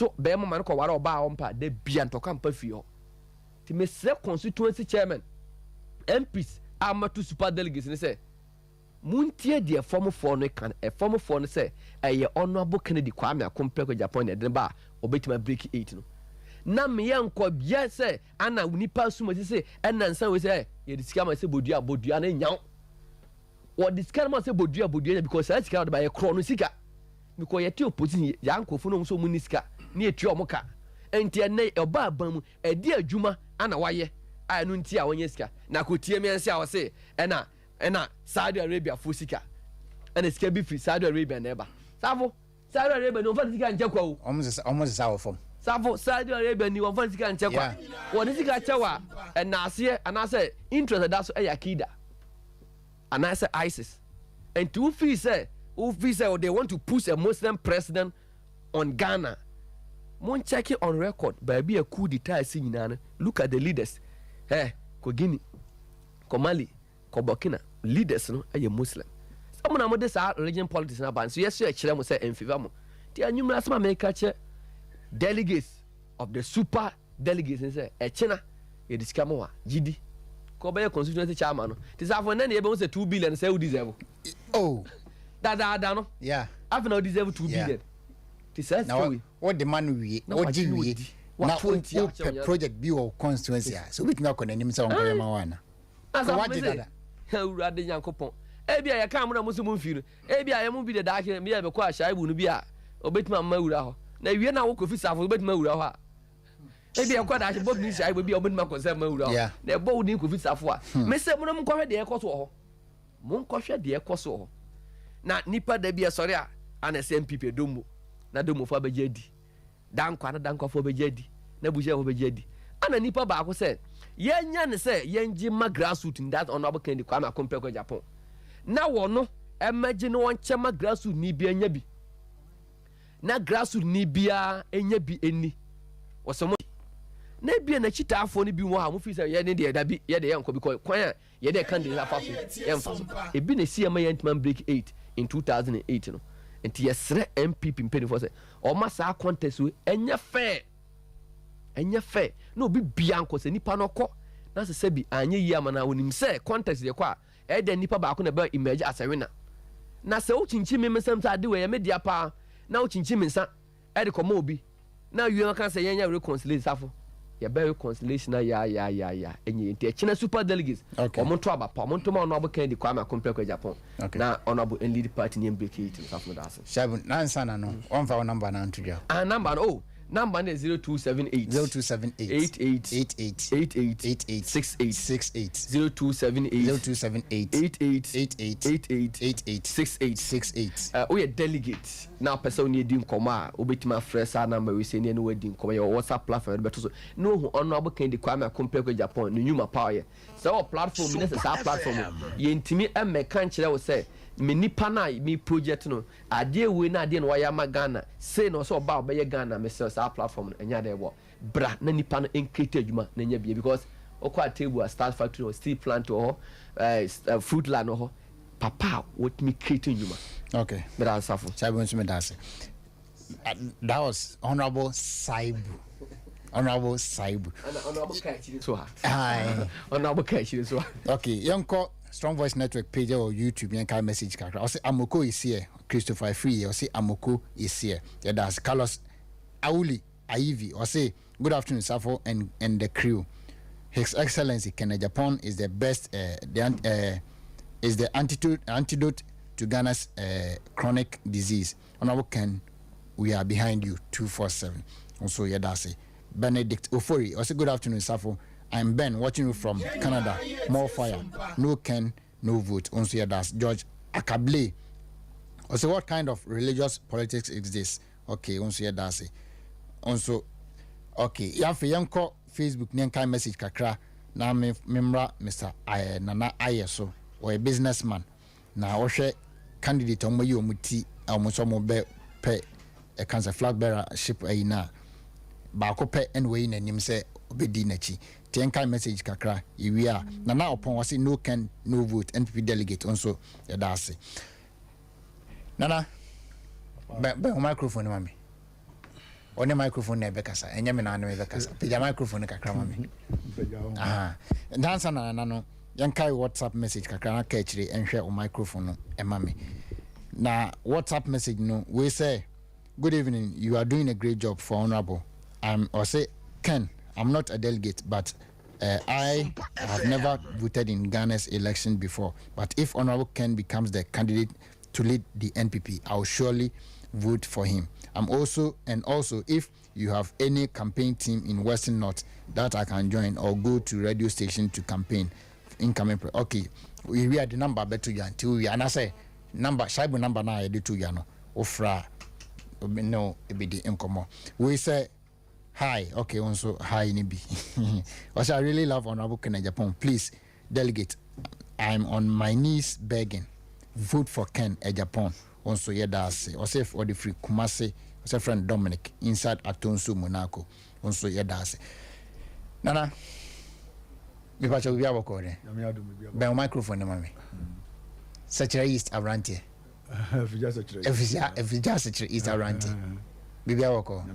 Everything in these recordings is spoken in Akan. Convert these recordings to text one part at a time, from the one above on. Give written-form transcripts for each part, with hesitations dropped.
to be mo man ko ware oba ompa de bia ntoka mpa fi ho ti me se constituency chairman MPs amatu super delegates ne say muntie de form for no kan form for no say eye honorable Kennedy Kwame Akompeko Japan de ba obetima break 8 no na me yanko bia say ana nipa suma say enansan we say ye disika ma say bodua na nyaw wo disika ma say bodua because say disika ba ye kro no sika because ye ti opposition yanko fo no so mu nisika na ye ti omoka enti ene oba ban mu edi adwuma ana waye anu nti a wonye sika na ko tie me anse a wo say ena Saudi Arabia fo sika ena sika bi free Saudi Arabia na eba safo Saudi Arabia no fa sika nche kwa o omo se sawo fom safo Saudi Arabia ni won fa sika nche kwa won sika chewa ena ase ana say interest that so yakida ana say ISIS and to feel say they want to push a Muslim president on Ghana. Mon check it on record. Baby a coup d'etat singing. Look at the leaders. Hey, ko Guinea, ko Mali, ko Burkina. Leaders no are Muslim. Some of them are religion politics na ban. So yes, you actually must say in favor mo. They are numerous American delegates of the super delegates say China. You discover more. GD. Ko be constituency chairman no. This after then you be say 2 billion say who deserve. Oh. That no. Yeah. I've now deserve 2 billion. This is now what the man we what do we now project be or constituency so we can connect him say on ma wana so what did that urade yankopon e bia ya ka mo na musu fi no e bia ya mu bi de da ke me ya be ko ahia ibu no bia obetima ma wura ho na wie na wo kofi safo obetima wura ho a e bia ko da ahia bob ni sha ibu bia obetima ko se ma wura ho na bo ni kofi safo a me se mo na mo ko hwe de e koso ho mo ko hwe de e koso ho na nipa da bia sori a ana SMPP domo na domo fo abejedi dankwa fo abejedi na buje fo abejedi ana nipa ba ko se yenya ne se yenji ma grassroots in that honorable Kennedy Kwame Akompeko Japan na wono emeji no wonche ma grassroots ni bia nya bi na grassroots ni bia enya bi eni wosomo na bia na chita afo ni bi wo ha mo fi se ye ne de da bi ye de yanko bi ko kwan a ye de kan de afa so yemfa e bi na si ma yentman break 8 in 2008 no enti yesre MPP mpeni for say o ma sa contest we enya fair no bi bianko se nipa no ko na se bi anye yi amana wonim se contest de kwa e de nipa ba ko na ba emerge as a winner na se o chinchi me mesam ta de we ya media pa na o chinchi me nsa e de komo obi na yu kan se yenya reconciliation safo ya be reconciliation ya enye enti China super delegates o mo to abapa o mo to ma no abo Kennedy Kwame Akompeko Japan na honorable and lead party name break it safo da so Shabu na nsana no on fa number na ntuja number no number is 0278 88 we delegate now person need din koma obetima fresh number we say ne no wadi koma your WhatsApp platform beto so no hu honorable Kennedy Kwame Akompeko Japan no nyuma power so platform ne sa platform ye ntimi emeka nkyere wo say me nipa na me project no ade we na ade no waya magana say no so ba obeye Ghana me say sa platform no enya dey wo bra na nipa no enkete adwuma na nya bia because okwa table a start factory or steel plant or food land or papa what me create adwuma okay but ansafo Saibu nso me dance that was honorable Saibu honorable Kachi so ha honorable Kachi so okay yanko Strong Voice Network page or YouTube yan kind message kakra I say Amoko is here Christopher Free or say Amoko is here yeah that's Carlos Auli Aivi or say good afternoon Safo and the crew His Excellency Kennedy Japan is the best is the antidote to Ghana's chronic disease. Honorable Ken, we are behind you 247 also yeah that's it Benedict Ofori or say good afternoon Safo. I'm Ben, watching you from Canada. More fire. No Ken, no vote. Also, yeah, that's George Akable. Also, what kind of religious politics is this? Okay, also, yeah, that's it. Also, okay, yeah, for yanko Facebook, nyankai message kakra. Na memra Mr. Nana Ayeso, or a businessman. Na oshe candidate omo yi omuti, omo mo be pe a cancer flag bearer ship na. Ba ko pe anyway na nim se obedi nachi. Tenkai message kakra iwia na na upon was no can no vote NPP delegate also that's it nana be microphone mami on the microphone na bekasa enye me na na bekasa pija microphone kakra ma me aha dansa na no yankai WhatsApp message kakra na ka chire enhwe o microphone no ema me na WhatsApp message no we say good evening, you are doing a great job for Honorable. Or say Ken, I'm not a delegate, but I have never voted in Ghana's election before, but if Honorable Ken becomes the candidate to lead the NPP, I'll surely vote for him. Also if you have any campaign team in Western North that I can join or go to radio station to campaign incoming okay, we read the number better you until we and I say number shaibu number na I to you no ofra no it be the incomo we say hi okay also hi nibi also I really love Honorable Ken Japan. Please delegate, I'm on my knees begging, vote for Ken Japan. Also yedase or say for the free Kumase or friend Dominic inside Atonsu Monaco also yedase nana me pacha we have okore be microphone na mami Sachira East Abrante if you just East Abrante bibi awoko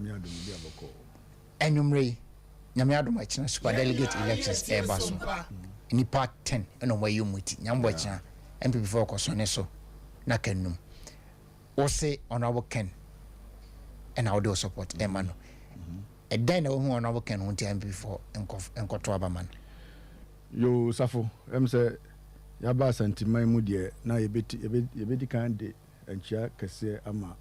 enumre nyame adoma china super delegate elections e baso ni part 10 eno wayo muti nyambo china MPP for kosone so na kanum o say Honorable Ken and I do support emano e den na hu Honorable Ken hu MPP for enkoto abaman yo safo say ya ba santiman mu de na yebedi kan de enchia kese ama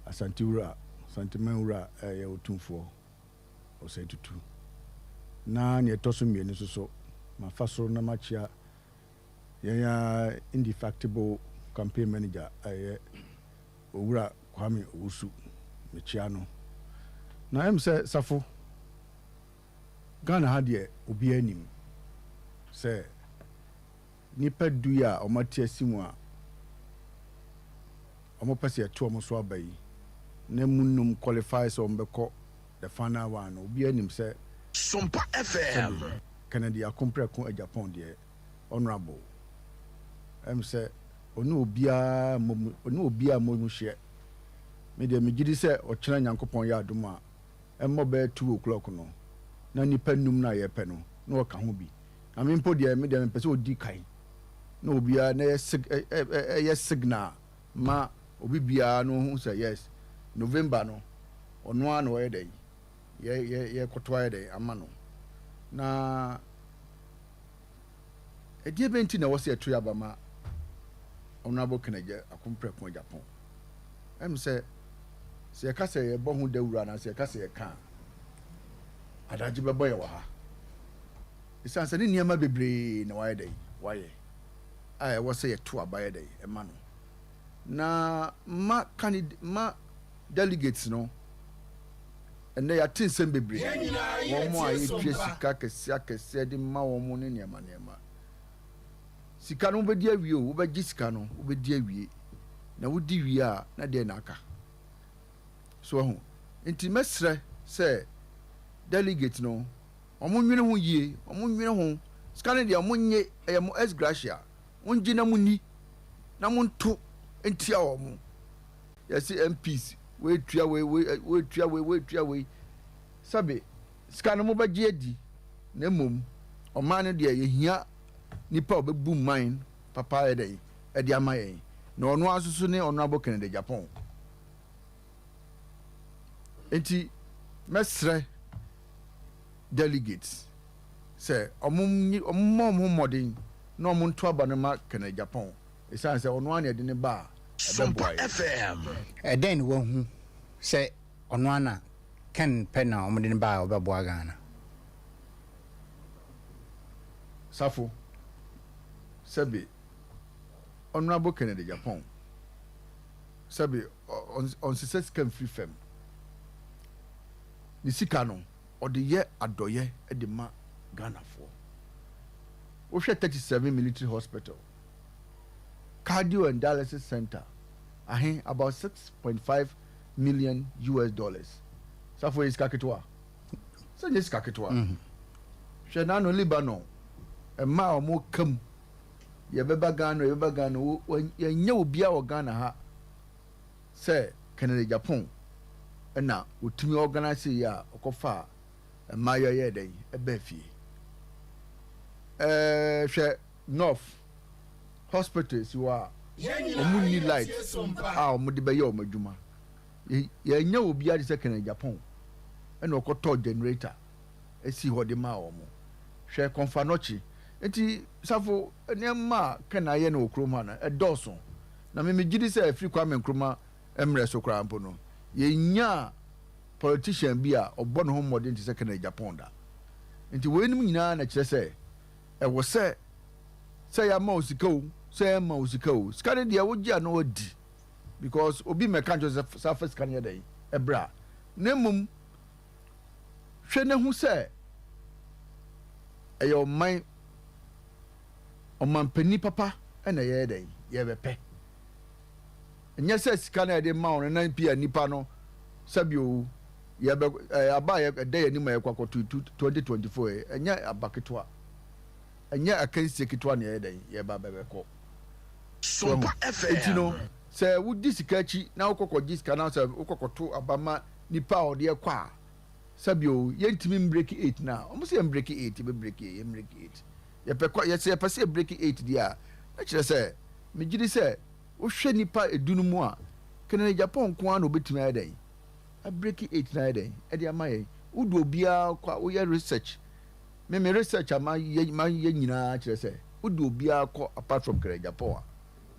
asantiwura santiman wura ya otumfo o say tutu na ne toso mienu so mafasoro na machia ya indefatigable campaign manager owura Kwame Owusu mechia no na say safo Ghana had ye obi anim say nipa duya o matia simu a o mo pese to mo so abai na munum qualifies o mbeko the final one obi anim say SOMPA FM Kennedy Agyapong de honorable say onu obia mo hye me de me gidi say o kyena Nyankopon ya adom a emmo be 2 o'clock no na nipa num na ye pe no na o ka ho bi na me mpo de me de me pese odi kai na obia na ye signal ma obi bia no hu say yes November no ono an wo ye dey ye kotoa ye dey ama no na edie benti na wo se etu yaba ma Honorable Ken Agyapong say se ka se ye bo hu dawura na se ka se ye ka adaji bebo ye wa ha isan se ni niam bebre na wa ye dey wa ye ai wo se ye to abaye dey e ma no na ma delegates no ene ya tinsem bebre wo mo ayi twe sika kese de ma wo mo ne niam sika no be di awie o wo be gi sika no wo be di awie na wo di wie a na de na aka so ho enti mesre say delegate no omo nwene ho yie omo nwene ho sika no de omo nye mo ex gracia onji na muni na mo nto enti a omo yes MPs we tua we sabe sika no mo ba gi adi na mom o man no de ye hia nipa obebu mine papa edey edi amaye na ono asusu ne Honorable Ken Agyapong enti mesre delegates say omum modern no omuntu abanama Ken Agyapong esan say ono an ede ne ba SOMPA FM then wo hu say ono ana Ken pena omde ne ba obebo Ghana safo sabi Honorable Ken Agyapong sabi on success can free fam ni sika no ode ye adoye e de ma Ghana for wo hwe 37 military hospital cardio and dialysis center about $6.5 million safo is kaketwa so yes kaketwa hwe na no Lebanon e ma o mo kam ye beba Ghana ye nya obi a wo Ghana ha say Ken Agyapong ɛna otumi organize ya okofa maya ye den ebe fie hwɛ north hospital si wa omu ni light omu de bɛyɛ omu adwuma ya nya obi ade sɛ Kennedy Japan ɛna ɔkɔtɔ generator esi hɔ de ma omu hwɛ konfanochi enti safo nneɛma kana yɛ na okroma na ɛdɔso na me gidi sɛ afiri Kwame Nkrumah emre so kra mpo no yenya politician bi a ɔbɔ no ho mmɔden te sɛ Kennedy Japan da nti wɔenim nyinaa na kyerɛ sɛ ɛwɔ sɛ ya ma osika o sɛ ya ma osika o sika de deɛ wogye a na wadi because obi mɛka nkyɛ sɛ safa sika ne yɛ dɛn ɛbra na mmom hwɛ ne ho sɛ ɛyɛ ɔmampani papa ɛna yɛyɛ dɛn yɛbɛpɛ ɛnyɛ sɛ sika no yɛde ma wo no nan pia nipa no sɛbio aba ɛda yɛ anim a yɛkɔkɔto 2024 ɛnyɛ aba ketewa ɛnyɛ akansie ketewa ne yɛyɛ dɛn yɛba bɛbɛkɔ SOMPA FM enti no sɛ wodi sika akyi na wokɔkɔgye sika na sɛ wokɔkɔto abama nipa a ɔde ɛkɔ a sɛbio yɛntumi mbreki 8 na ɔmo sɛ yɛmbreki 8 yɛmbreki 8 yɛsɛ yɛpɛ sɛ yɛbreki 8 deɛ a na kyerɛ sɛ megyedi sɛ wohwɛ nipa edunu mu a Kennedy Japan nko ara na obetumi ayɛ dɛn abreki 8 na ayɛ dɛn ɛde ama yɛn wodo obiara kɔ woyɛ research me research ama yɛ nyinaa kyerɛ sɛ wodo obiara kɔ apart from Kennedy Japan a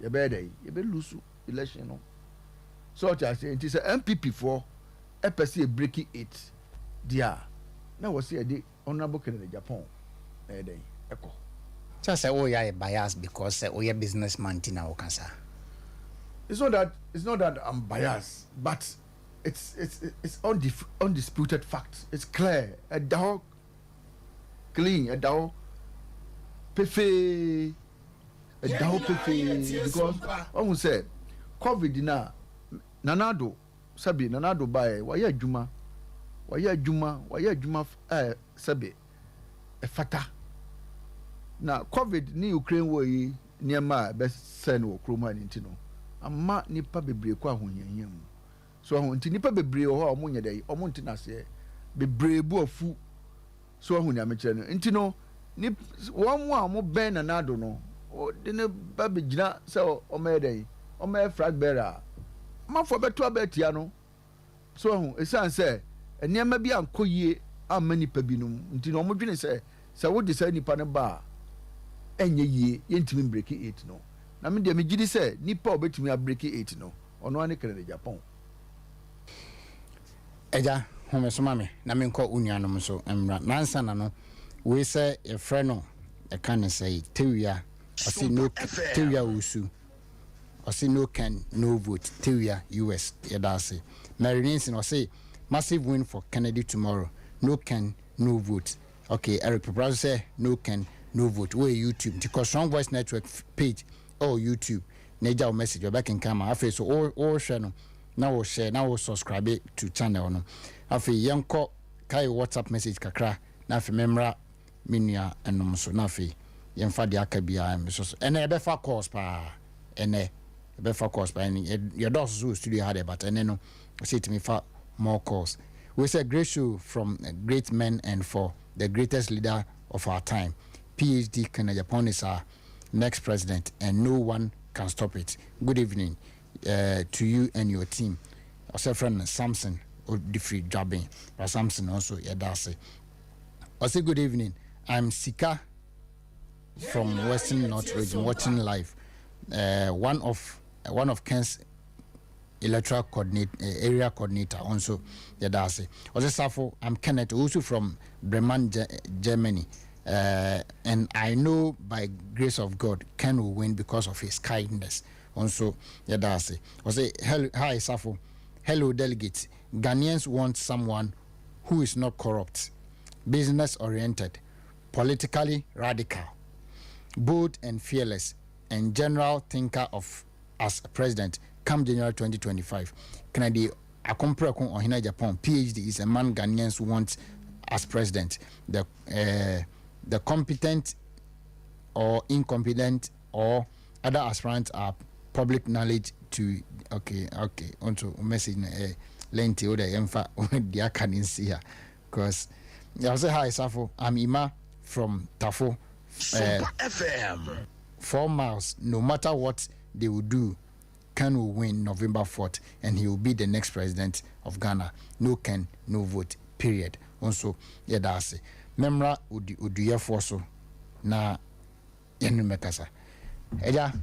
yɛbɛyɛ dɛn yɛbɛlusu election no so ɔte ase nti sɛ MPP foɔ ɛpɛ sɛ yɛbreki 8 deɛ a na wɔ sɛ yɛde honorable Kennedy Japan ɛyɛ dɛn ɛkɔ just say oh yeah bias because oh yeah businessman tina okasa. It's not that I'm biased, but it's undisputed fact. It's clear. A dog clean, a dog pefe, because one would say COVID na nanado sabi nanado by waya juma sabi e fata. Na COVID ni Ukraine war yi niema be send wo kroma ni ntino amma nipa bebre kwa ahonyanya mu so ho nti nipa bebre ho a omo nyedai omo ntina se bebre bu afu so ho nya me kire no nti no ni won a mo ben na nado no de ne ba begina se omo yedai omo e frag bearer mafo beto abetia no so ho esan se niema bi ankoyie amma nipa binum nti no omo dwene se wo de se nipa ne ba enye yie yentimi break 8 no na me de me gidi se nipa obetimi a break 8 no ono ane Kennedy Japan eja homesoma me na me nko unuanom so emra nansa na no we say e frɛ no e kan say tewia ɔsi no tewia usu ɔsi no can no vote tewia US yedase Marinins no say massive win for Kennedy tomorrow no can no vote okay Eric Pepper say no can no vote we YouTube because Strong Voice Network page or YouTube neja message or back in camera afi so all share no now share now subscribe to channel no afi yanko kai WhatsApp message kakra na afi memra minua enom so na afi yemfa de aka bia em so ene e be fa course pa ene e be fa course pa ene your doors so studio had but ene no say to me fa more course we say great show from great men and for the greatest leader of our time PhD Kennedy Japan is our next president and no one can stop it. Good evening to you and your team. Our friend Samson or the free jobbing, but Samson also Yadase. I say good evening. I'm Sika from Western North Region watching live. One of Ken's electoral area coordinator also Yadase. Also Safo, I'm Kenneth also from Bremen, Germany. And I know by grace of God Ken will win because of his kindness. Also, Yadase. I say, hi Safo. Hello delegates. Ghanaians want someone who is not corrupt, business oriented, politically radical, bold and fearless, and general thinker of as president come January 2025. Kennedy Agyapong Ohina Japan PhD is a man Ghanaians want as president. The competent or incompetent or other aspirants are public knowledge to okay onto message lenti o de yemfa dia kaninsia because I say hi Safo, I'm Ima from Tafo. SOMPA FM. 4 miles, no matter what they will do, Ken will win November 4th and he will be the next president of Ghana. No Ken, no vote, period. Also, yeah, that's it. Memra udu forso na yenu mekasa. Eja,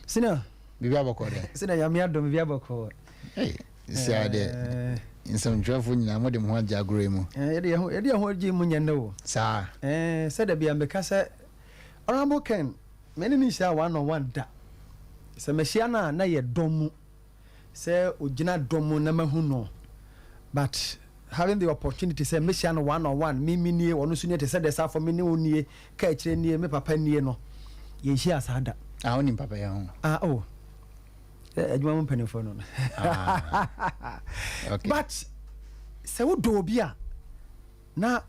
Sina, bibi aboko de. Sina yamia do bibi aboko. Hey, see ade. In some travel na mo de mo haja agro mu. Yede ho ji mu nyane wo. Sa. Said bia mekasa Honorable Ken, many ni sha one on one da. Se mehia na ye domu. Se ogina domu na mahu no. But having the opportunity say mehia no one on one, me nie onu so nie te say desa for me ne onie, ka kire nie me papa nie no. Ye hia asada. Ah, oni papa ya ho. Ah, oh. Adwuma mo panifo no. Okay. But se wo do obi a na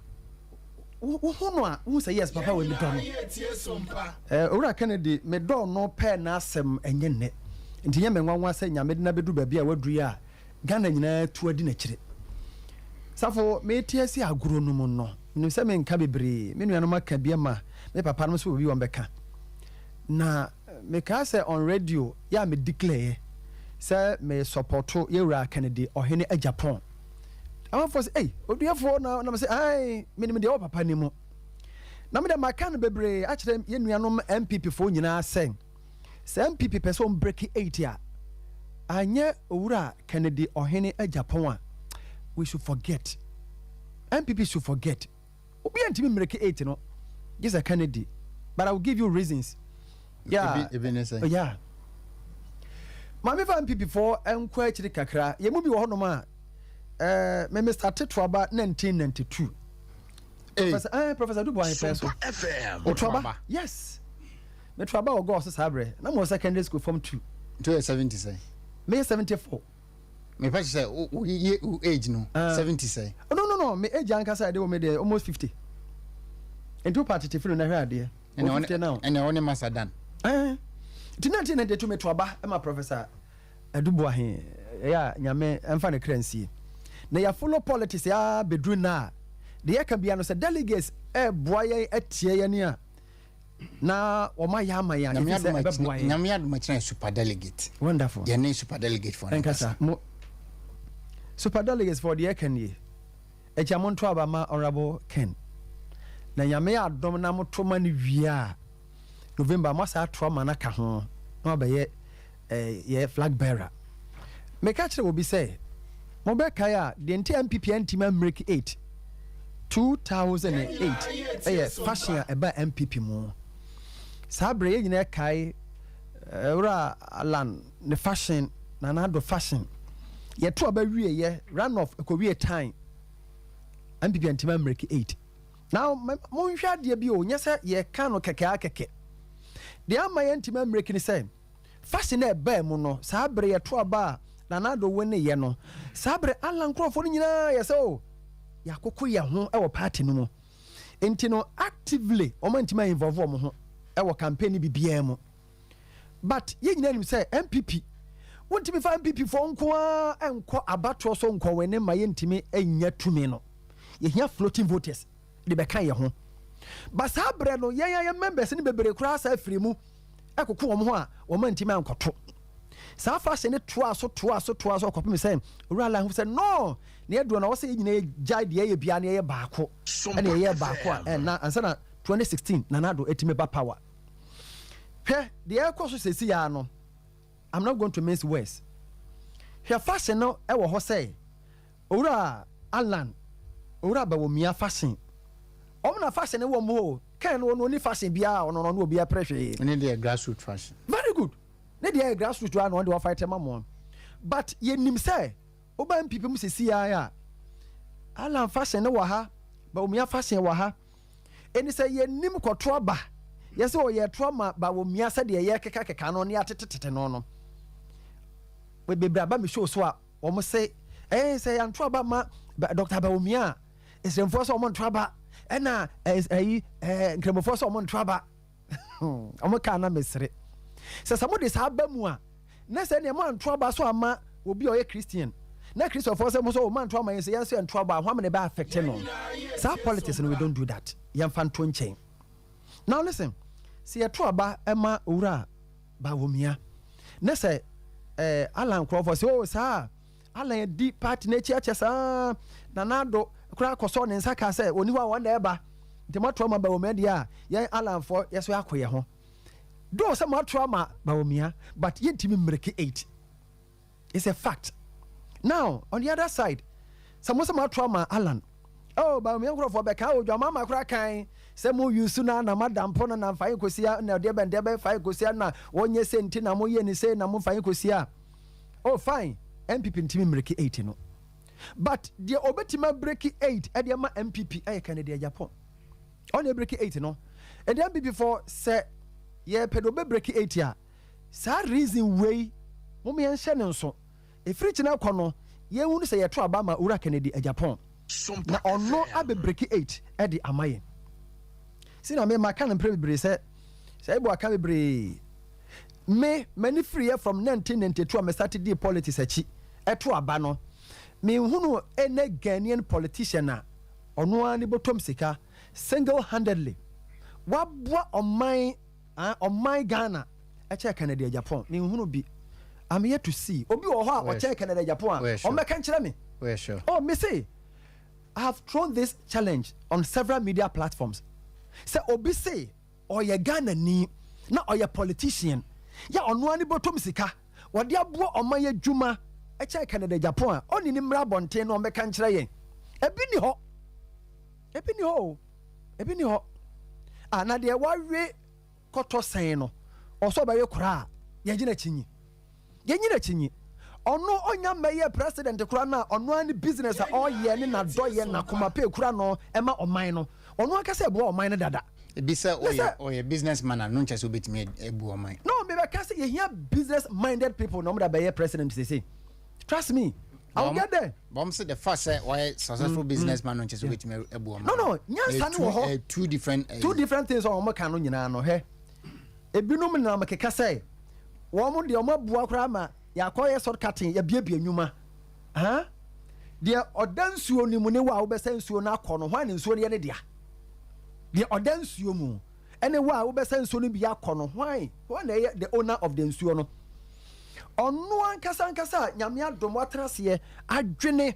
wo no a wo say yes papa we me do no. Ora Kennedy me do no pe na asem enye ne. Nti nye me nwanwa say nyame de na bedu ba bia waduru a Ghana nyina tu adi na kire. Safo me tie si aguro no mu no. Nim se me nka bebre, me nuanom aka bia ma, me papa no so obi won beka. Na me ka say on radio ya me declare say me supporto Yewura Kennedy Ohene Agapong. I for say hey oduafo na me say ai me nim de papa ni mu. Na me de maka no bebre a kire ye nuanom MPP fo nyina sen. Say MPP person break 80 a anye Owura Kennedy Ohene Agapong a we should forget. MPP should forget. Obi antimi break 80 no. Yes a Kennedy. But I will give you reasons. Yeah. Yeah. Mami fa MPP for enko akiri kakra. Ye mu bi wo honom a me started to about 1992. Professor Dubois SOMPA FM. Otoba. Yes. Me trouble o go so sabre. Na mo secondary school form 2. 70 say. Me 74. Me pa say o age no 70 say. Oh no. Me age anka say dey o me dey almost 50. Into party tifino na hwe ade. And only Master Dan. Ti 1992 me trouble e ma Professor Dubois he ya nyame emfa ne kransie. Na ya follow politics ya bedru na de ya kan bia no say delegates boye atie ye ne a na o ma ya ya nyame aduma super delegate. Wonderful. Your name super delegate for Nkasa super delegates for the Ken ye echamonto abama Honorable Ken na nyame adom na motoma ne wia November masa trauma na ka ho na obaye ye flag bearer me ka kire obi say mo be kai a the MPP antima break 8 2008 fashion eba MPP mo sabre ye nyina kai ora alan ne fashion na na do fashion ye to aba wie ye run off ko wie time MPP antima break 8 now mo nhwa de bi o nya se ye ka no keke de ama ye antima break ni say fashion e ba mu no sabre ye to aba na na do woni ye no sabre alan krofo ni nyina ye se o yakoko ye ho e wo party no mu enti no actively o man tima involve mo ho e wo campaign bibia mu but ye nyina nim say MPP wonti me fa MPP fo nko a enko abato so nko wene ma ye ntimi enya tumi no ye hia floating voters de be kan ye ho but sabre no ye members ni bebere kura sa afiri mu ekoko wo ho a wo man ntimi ankoto sa fashion ne toa so kopem say urala hu say no na edu na wo say nyina jai de ye bia na ye baako na ye baako a na ansa na 2016 na nado etime ba power hwe de ye koso sesi ya no I'm not going to mince words hwe fashion no e wo ho say owura Alan owura ba wo mia fashion omna fashion e wo mo kan no ni fashion bia ono no obi a pressure any the grassroots fashion very good na dey grassroots one on the fight mama but ye nim say oba MPP mu sesi ya Alan fashion ne wa ha ba omia fashion wa ha eni say ye nim kwoto ba ye say o ye trauma ba omia say de ye keka no ne atetete no we bebra ba me show so a o mo say say an trauma ma Dr. ba omia is reinforce o mo trauma ena nkremofo so o mo trauma o mo kana mesre se samo de sa ba mu a na se ne mo anto aba so ama obi o ye Christian na Christopher say mo so man to man say yes and trouble how many be affect no sa politics no we don't do that yam fan to nchen now listen see a trouble ema owura ba womia na say Alan Crawford say oh sir Alan di party na chia sa na nado kura koso ne nsa ka say oni wa won na eba ntema trauma ba womia dia yan Alan for yeso akoye ho do say ma trauma ba womia but yentimi mreke 8 it's a fact. Now on the other side some trauma Alan oh ba womia kura for be ka o dwa mama kura kan say mo use na madam pon na fa kosia na de ben de be fa kosia na wonye senti na mo ye ni say na mo fa kosia oh fine MPP ntimi mreke 8 no but the obetima break 8 e de ma MPP e Kennedy Agyapong on e break 8 no e de MPP for say ye pedo be break 8 ya sa reason way mo me enhye ne nso e free china kɔ no ye hunu say ye to aba ma ura Kennedy Agyapong na ono abe break 8 e de amaye sina me maka na prebre say ebo aka bebre me many free from 1992 me started the politics achi e to aba no me hunu ene Ghanaian politician na ono ani botom sika single handedly wabwa on my Ghana e che Kennedy Agyapong me hunu bi I'm here to see obi wo ho a o che Kennedy Agyapong o meka nkyere me we sure oh me say I have thrown this challenge on several media platforms say obi say oye Ghana ni na oye politician ya ono ani botom sika wode abo oman ya dwuma e che Kennedy Agyapong a oni ni mra bonten no meka nkyere yen ebi ni ho na de wawe koto sen no oso ba ye kura ye gina chinyi ono onya meye president kura na ono ani business a oye ni na doye na kuma pe kura no ema oman no ono aka se bo oman no dada ebi say oye businessman no nche so betimi ebu oman no me be ka say ye here business minded people no me be president say trust me I'll get there. Bomb said the first say why successful businessman no nche so betimi ebu oman no nyansa ni wo ho two different things on mo kan no nyina no he ebinom na makeka say wo mo de o mabua kra ma ya koye shortcutting ya biebie nyuma de odansuo ni mu ne wa wo besa nsuo na akọ no hwan ne nsuo ne dia de odansuo mu ene wa wo besa nsuo no bi akọ no hwan na the owner of the nsuo no onu ankasa nyame adom watrase adwene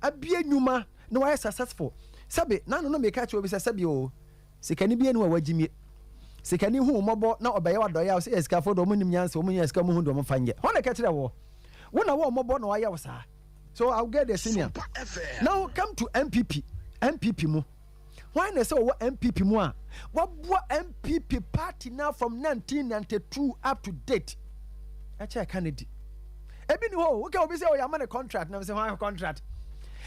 abie nyuma na wa successful sabe na no make catch obi sabe o sikani bi enu wa wagimie sikani hu mobo na obeye wadoya o se escafo do munim nyanse o munya escamu hu do mo fanje hona ka kire wo na wo mobo na wa ya wo sa so I'll get the senior now come to MPP mu why na say wo MPP mu a wo MPP party now from 1992 up to date acha Kennedy ebi ni ho okay obi say o ya man contract na say why contract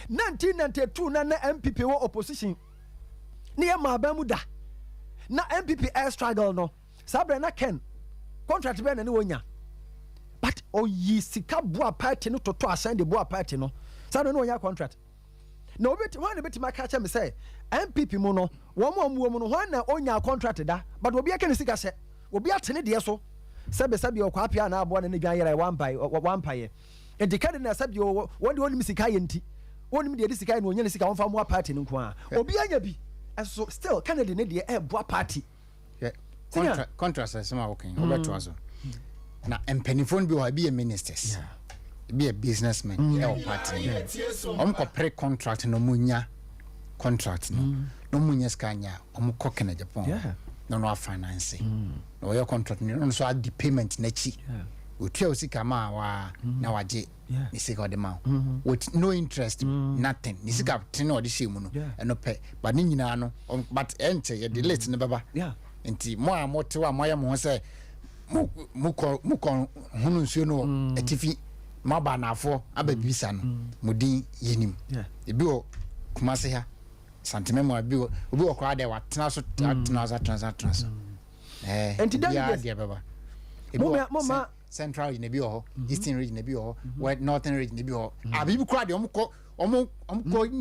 1992 na MPP wo opposition ni ya ma ba mu da na MPP air struggle no sabre na Ken contract be na ni wonya but oyi sika boa party no toto assign the boa party no sabre no wonya contract na obeti wan beti maka cha me say MPP mu no wo mu no wan na onya contract da but obi aka ne sika hye obi atene de so sabe okwa apia na abo na ne dwan yere one pie edikade na sabe won de onim sika ye nti onim de sika na onya ne sika won fa mu party no nko a obi anya bi so still Kennedy ne de boa party contract some are working obeto aso na empenifon bi ho be ministers be a businessman party ko pre contract no munya contract no munya skanya ko Kennedy Agyapong no finance no your contract no so add the payment na chi otua osika ma wa na waje ni sika de ma with no interest nothing ni sika tin o de shemu no eno pe but ni nyina no but enche ye delete ne baba enti mo a mote wa moya mo se mo ko hunu nsuo no atifi maba na afo ababisa no mudin yenim ebi o kumase ha santimemo abi obi o kwa de watena so atena so enti dan dia baba mama central region bi ho eastern region bi ho west northern region bi ho abi bi kura de omko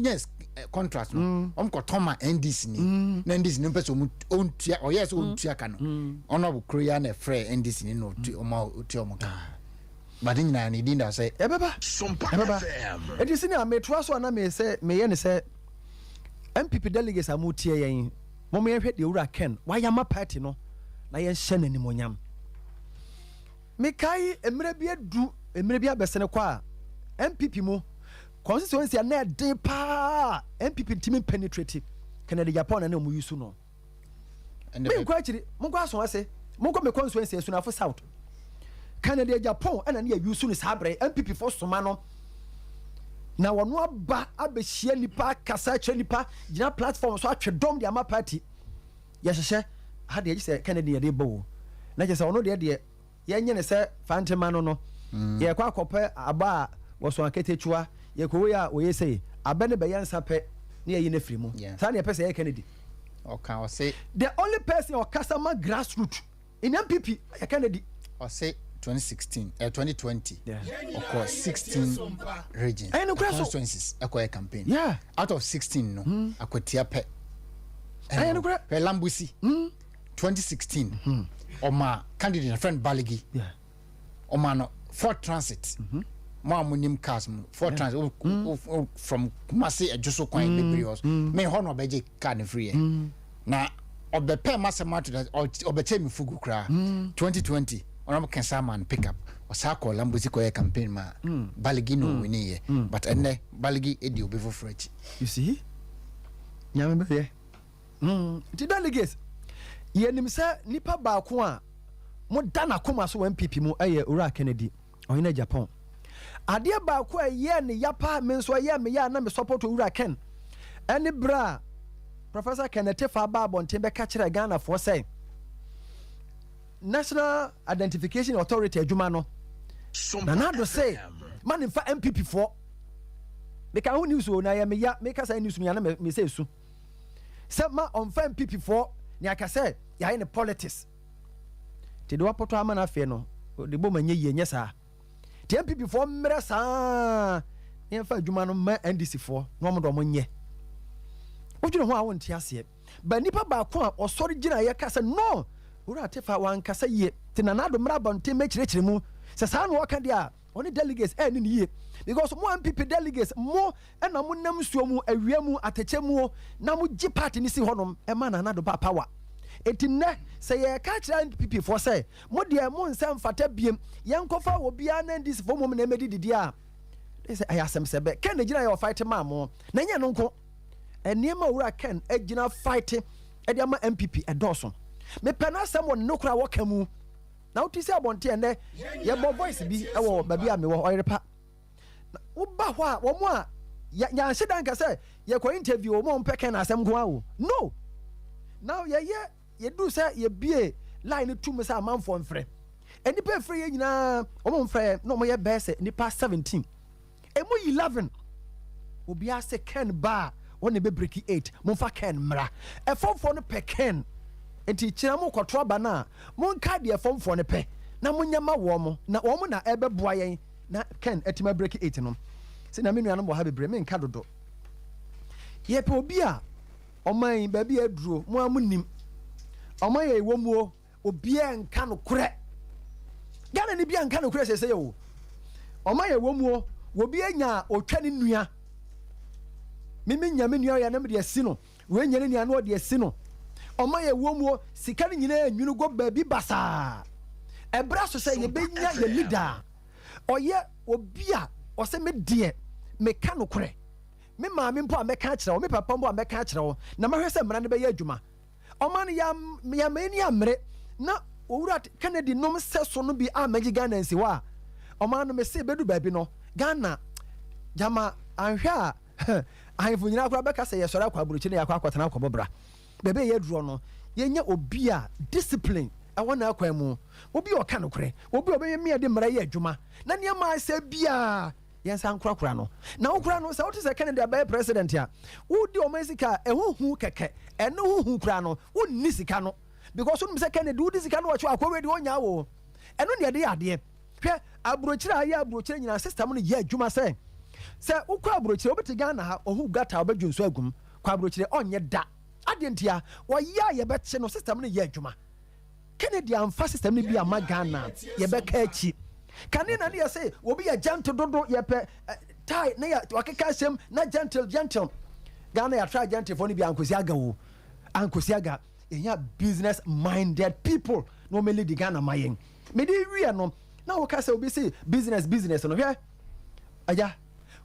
yes contract no omko toma NDC ni na NDC ni pese ontua yes ontua ka no ono bu kroya na frɛ NDC ni no otua omo ka but in na need na say ebeba SOMPA FM. It is in a metro so na me say me ye ne say MPP delegates amutie yen mo me hwɛ de ura Ken why am party no na yen hye nanimonyam me kai emre bi adu emre bi abesene kwa MPP mu constituency na de pa MPP ntimi penetrate Kennedy Japan na mu yusu no me kwa chiri mo kwa so ase mo kwa me constituency esu na fo south Kennedy Japan na na yusu ni sabre MPP for soma no na wono aba abehia nipa kasa kire nipa gina platform so atwedom de ama party ye hyehyɛ ha de say Kennedy ye de bo na je say wono de ye nye ne say fantema no ye kwa akopɛ aba woso aketechua ye ko ya wo ye say aba ne be yansa pɛ ne ye ne firi mu sa ne pɛ say Kennedy okay o say the only person or customer grassroots in MPP Kennedy o say 2020 of course 16 regions constituencies a campaign out of 16 no akwatia pe Lambusi 2016 oma candidate friend Baligi oma no Fort Transit mo amunim cars Fort Transit from Kumasi Ejuso kwan bebrios me ho no beje car ne free na obepe masematu obeche mi fugu kra 2020 Oram Kensaman pick up or Sako Lambusi campaign ma Baligi no winnie but enne Baligi edio before French. You see? Nyambe ye. Ti delegates. Ye nim sa nipa ba ko a mo dana koma so MPP mu eye Ura Kennedy oyina Japan. Ade ba ko a ye ne yapa me so ye me ya na me support Ura Ken. Ene bra Professor Kenneth Faba Bonte be ka kire Ghana for say National Identification Authority adwuma no na do say man in fa MPP for make a news o na ya me ya make say news me na me say su say ma on fa MPP for ni aka say ya in politics te do apoto ama na fe no de bo manye ye nya sa te MPP for mre sa ni fa adwuma no ma NDC for no mo do mo nye odwene ho a won tie ase ba nipa ba ko a osori gina ye ka say no Ura tefa wankasa ye tinanado mra bonte mekirikiri mu se sa no waka dia oni delegates ni ye because mo MPP delegates mo na mo nam suo mu awia mu ateche mu na mo gi party ni si honom e ma nanado ba power etinne se ye ka kira MPP for say mo de mo nsem fata biem ye nkofa wo bia na ndis for mo na emedi didi a they say ayasem sebe ken na gina ye fight ma mo na nya no nko eniema Ura Ken agina fight e de ma MPP edoso me pena someone no kra wakamu na utisi abonte ene ye bo voice bi e wo ba bia me wo oyerepa wo ba ho a wo mo a ya hye dan ka say ye ko interview wo mo mpeke na asem ko awo no now ye do say ye bie line tu me say amanfo mfre enipa free ye nyina wo mo mfre no mo ye bese nipa 17 emu 11 obi ase Ken ba won be break 8 mo fa Ken mra e fofo no pe Ken enti kira mo kwotro ba na mo nka de fomfo ne pe na mo nyama wo mo na wo mo na ebeboa yen na Ken etima break 8 no se na menu anom bo ha bebre me nka dodo ye pe obi a oman ba bi aduro mo amunim oman ye wo mu obi en nka no kure Gana ni bi nka no kure sese ye wo oman ye wo mu obi anya otwa ne nua mimi nya me nua ya na me de asi no we nya ne nua no de asi no Oma ye womuo sika ni nyina enwunu go baabi basa ebra so say ye benya ye leader oye obi a o se me de me ka no kore me maame mpo a me ka kire wo me papa mpo a me ka kire wo na ma hwese mra ne be ye adwuma oma ne ya mani amre na owura Kennedy nom seso no bi a magi Ghana nsi wa oma no me se bedu baabi no Ghana jama anhwe a ahemfo nyina akwa beka se ye sori akwa buruchi ne yakwa akwatana akwa bobra bebe ye duro no yenya obi a discipline awona akwa mu obi o ka no kore obi obeye me de mra ye adwuma na ne ma ase bia yensa nkura no na okura no se what is Kennedy abai president ya wo di o masika ehuhu keke eno huhu kura no wo ni sika no because wo se Kennedy wo di sika no wacho akwa we di onya wo eno ne de ade hwe abrochira aye abrochira nyina system no ye adwuma se ukwa abrochira obeti Ghana ha ohu gata obedwunso agum kwa abrochira onye da adentia oya ye betse no system no ye adwuma Kennedy amfa system no bi ama Ghana ye beka achi Can you not say, will be a gentle dodo, yepe, tie, near to Akakasem, not gentle. Ghana, I try gentle for Uncle Siaga, business minded people, normally the Ghana Maying. Maybe we are no, now we can say business, no here. Aya,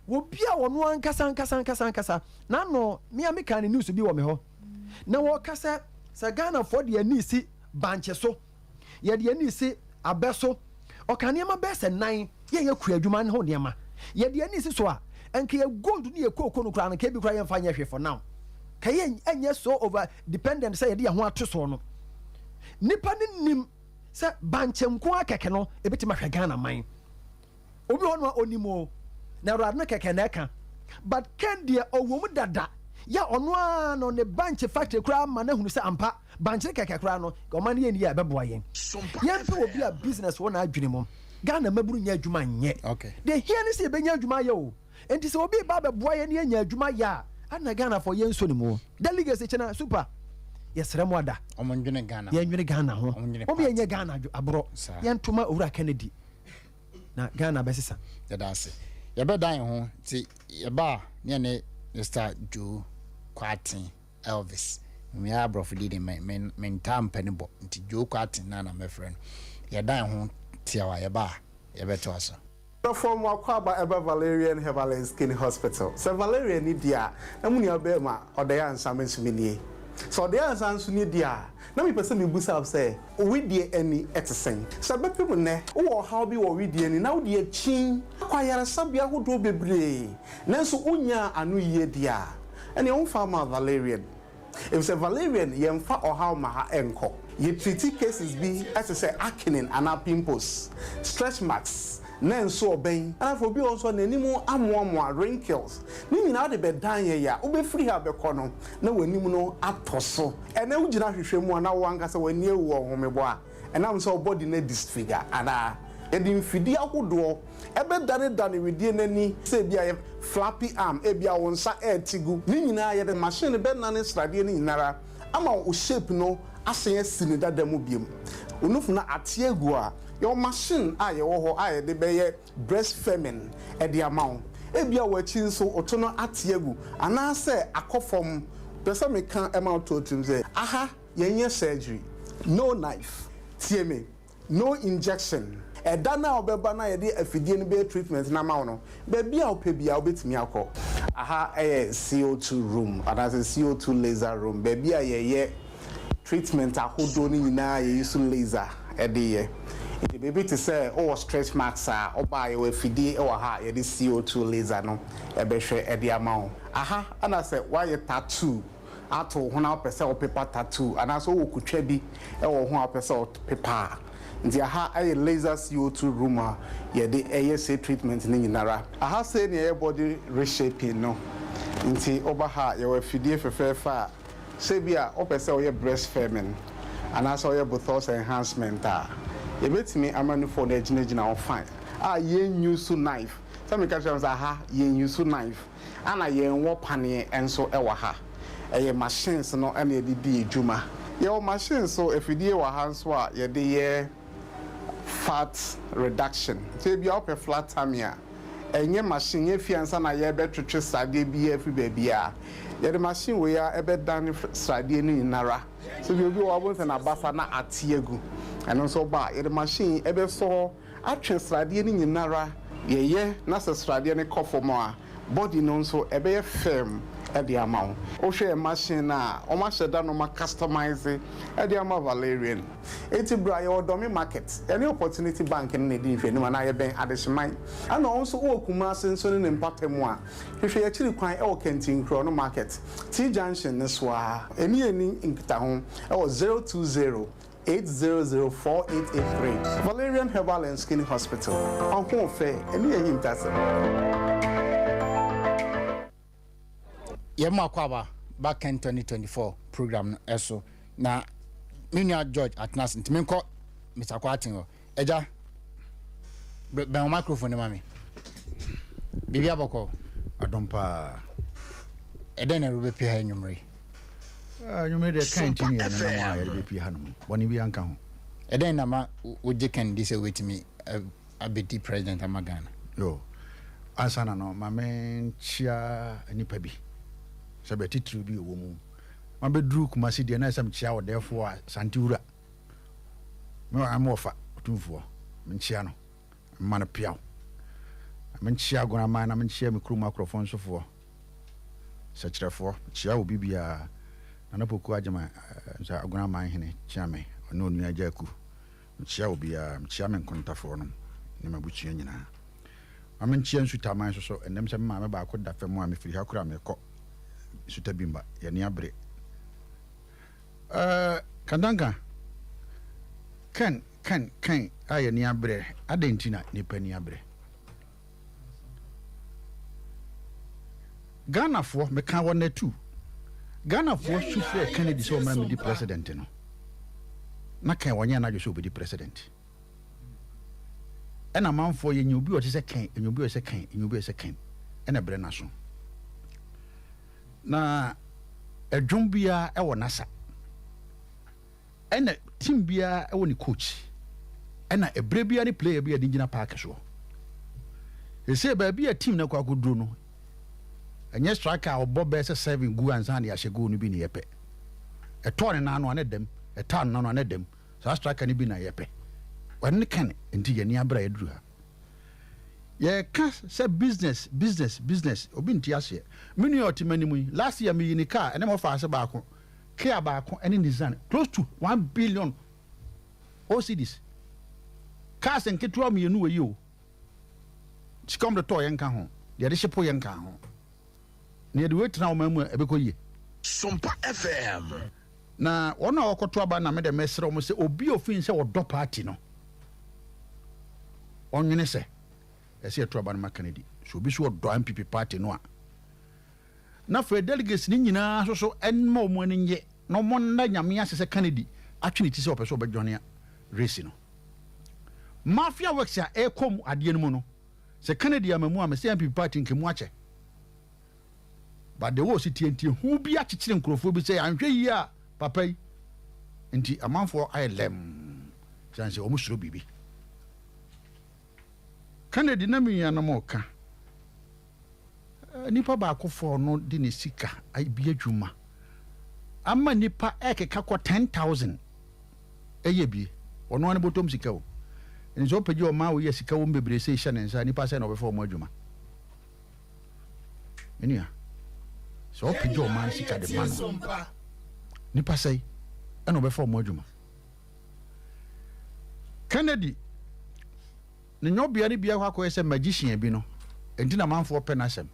will be one kasa. Now, no, me and me can news to be one ho. Now, what Casa, Sagana for the Anisi, Bancheso, yet the Anisi, Abeso, or can you my best and 9, ye create you man honiama. Yet the Anisi soa, and can go to near Coco Crown and Cape Cry and find here for now. Kayen and yes so over dependent say dear what to sono. Nipanin nim, sir Banchem Quakano, a bit of Ghana mine. Obi onimo, now Radnaka Kanaka, but Kendy or woman dada. Ya on the bunch of factory crowd man who say ampa bunch crano go money in ya beboyen yan will be a business one I dream Ghana mabru nya djuma nye okay they hear ni say benya djuma yo enti say obi baba boy ne nya djuma ya ana Ghana for yen so ni mo delegates chena super yes remwada omondwene Ghana yan nwene Ghana ho obi enya Ghana abro yan tuma owura Kennedy na Ghana besisa ya dase ya bedan ho ti ya ba ne Mr. Joe Kwatin Elvis. Me abro for did men tam penibo. Nti Joe Kwatin na my friend. Ya dan ho tiawa ya ba ya beto aso. From Wakwaba Eba Valerian Herbal Skin Hospital. So Valerian ni dia na muni abema odeya ansame sumini. So odeya ansame sumini dia na me pese me busa say we die ani etesen. So bepe mu ne wo how bi wo we die ani na wo die chin kwayara sabia hodo bebre. Nanso unya anu ye dia. Ene on farmer Valerian. If say Valerian yemfa or how ma ha enko. Ye treat cases be as say acne and pimples, stretch marks. Nanso oben and for be also nanimu amoa wrinkles. Ni nyina de bedan ye ya wo be free ha be kono na wanimu no atoso. Ene wo gina hwehwemu na wo ankasa wani ewu ohomebo a. Enam so body na disfigure ana edim fidi akodo ebe dane wedie nani se bia flappy arm e bia wonsa etigu ni nyina ye de machine be nane srade ni nyinara ama o shape no asen asini dadamu biem onufu na atiegu a your machine a ye wo ho a ye de be ye breast femin e de amount e bia wachi nso otono atiegu ana se akofom pesa me kan amount to tim say aha yenye surgery no knife tieme no injection edana obeba na yede afidie no be treatment na ma no be bia opebia obetimi akọ aha CO2 room and CO2 laser room be bia ye treatment ahodo ni nyina ye use laser edeye the baby to say oh stretch marks are oba ye afidie e wa ha ye CO2 laser no e be hwe ede ama aha ana say why tattoo ato ho na pese o paper tattoo ana so wo kutwa bi e wo ho pese o paper nti aha aye laser CO2 room a ye de ASA treatment ni nyinara aha say ne ye body reshaping no nti oba ha ye wa fidie fefefa say bia o pese o ye breast femin ana so ye bothos enhancement a ye betimi amanu for the ginagina on fine ye use knife some catch am say aha ye use knife ana ye wo pane enso e wa ha eye machines no ana ye di adwuma ye o machines so efidie wa ha so a ye de ye fat reduction so bia op flat tummy a enye machine ye fiansa na ye betwetwe sade bi afi babia ye the machine we ya ebe dan sade ni nara so bi obi wa bonse na basa na atiegu eno so ba ye the machine ebe so atwe sade ni nara ye na sade ni kofo a body no so ebe ye firm e de amount o hwe machine na o ma sheda no ma customize e de amount Valerian eti bra ye odomi market any opportunity bank na di hwe ni na ye ben adeshiman and also o kuma senso ni mpatemu a hwe ye chiri kwan e o kentin kro no market T junction ne so a eni nkita ho e o 020 8004883 Valerian Herbal and Skin Hospital on Confe eni ehim tase Yema kwaba back in 2024 program eso na Minia George Atnas ntimenko Mr. Kwatin o eja be microphone mami bibi aboko adompa eden na rube pia nyumre nyumre de kan timi na na ma ya be pia hanum boni bi anka ho eden na ma oje kan dise wetimi abedi president amagana yo ansana no mame chia nipa bi se be titru bi wo mu ma be dru kuma si de na sam chia wo defo a santiwura me am ofa tumfo me chia no man piaw me chia gona ma na me chia me kru microphone sofo se kirefo chia wo bibia na poku agema sa agona ma hene chia me ono nu agya ku chia wo bia chia me nkontafo no ne mabutua nyina amen chia nsuta man so enem se ma me ba ko da fam a me firi ha kura me ko suta bimba ye ne abre kandanka kan aye ne abre adentina ne pani abre Ghana for me kan wona tu Ghana for sufre Kennedy so ma me di president no na kan wonya na jo so be di president ena manfo ye nyubi o te se kan nyubi o se kan nyubi o se kan ena bre na so na edwom bia e wo nasa ena team bia e wo ni coach ena ebre bia ni player bia di gina park so e se ba bia team na kwa godro no enye striker obo be se 7 gu ansa na ya go no bi ni yepe e to ne na no na dem e ta no na dem so striker ni bi na yepe when can enti ye ni abra edru ha ye ka say business obi nti ase menu otimani mu last year me yini car ene mo fa ase ba ko kia ba ko ene design close to 1 billion OCDs cars en ketua me yenu we o chikom de to ye nka ho de shipo ye nka ho ne de wetra o mamu ebekoye SOMPA FM na wona okoto aba na me de mesre o mo se obi ofin se wodo party no onwene se ese eto aba na Kennedy so obi so wodo MPP party no a na for delegates ni nyina so enma omo ani nye no mo na nyame ase se Kennedy atwene ti se opeso obedwane race no mafia works a ekom ade no mu no se Kennedy amamu a me se MPP party nkemu ache but the wo sitienti hu bi akekire nkrofo bi se anhwe yi a papa yi enti amanfo ayelem sanse o musuro bibi Kennedy na mi ya no moka nipa ba akofo no di ne sika ai bi adwuma amma nipa ekeka kwa 10,000 eye bi ono ne botom sika o enzo pegi o ma wo ye sika wo bebre se hye ne nsa nipa se na obefo mo adwuma enia so pegi o ma sika de man nipa se na obefo mo adwuma Kennedy ne nyobia ne bia kwa ko se magician bi no enti na manfo penasem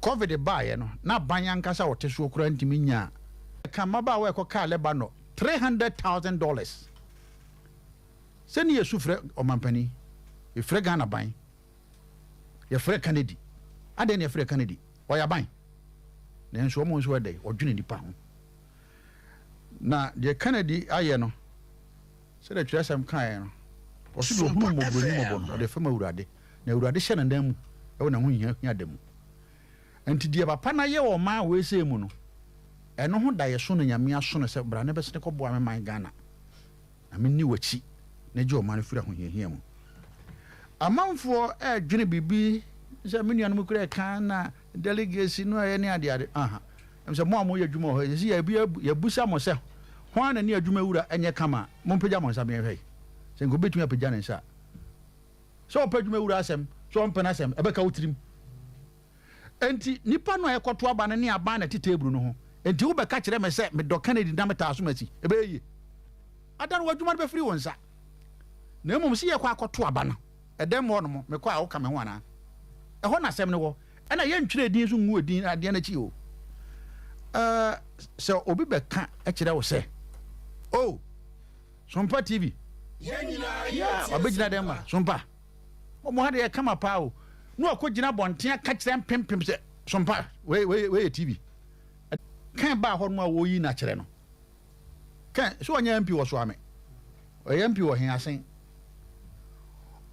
covid baaye no na banya nkasa wote so okura ntimi nya ka maba we ko ka leba no $300,000 seni yesu frɛ omampani e frɛ Ghana ban ye frɛ Kennedy ade ne frɛ Kennedy o ya ban ne nso mo nso ade odwene nipa ho na de Kennedy aye no se de twesem kan no o si do hunu mo broni mo bon o de fama urade na urade hye na ndam e wona ho hia dem enti die papa na ye o ma we se mu no eno ho da ye so no nyame aso no se bra ne besene ko boa me man Ghana na me ni wachi na je o ma no fira ho hia mu amanfo dwene bibi se me nuanu kura kan na delegate no ye ne ade aha em se mo amo ye dwuma ho ye si ye busa mo se ho ana ne adwuma wura enye kama mo mpagya mo nsa me hwei se ngo betumi apagya ne nsa so opadwuma wura asem so mpena asem ebeka wutirim enti nipa no ekoto aba ne aba na titebru no ho enti wo beka kire me se me do Kennedy na meta so masi ebeye adan wadwuma be free wonsa na emom se ye kwa akoto aba no edem wo no mo me kwa wo ka me ho ana eho na asem ne wo ena ye ntwire din so nwu odin ade na chi o se obi beka kire wo se oh SOMPA TV ya obegina dem ma SOMPA mo hade ye kama pa o no akogina bonten ka kire pempem se SOMPA we TV kan ba ho no wo yi na kire no kan so onya MP wo so ame o MP wo hen asen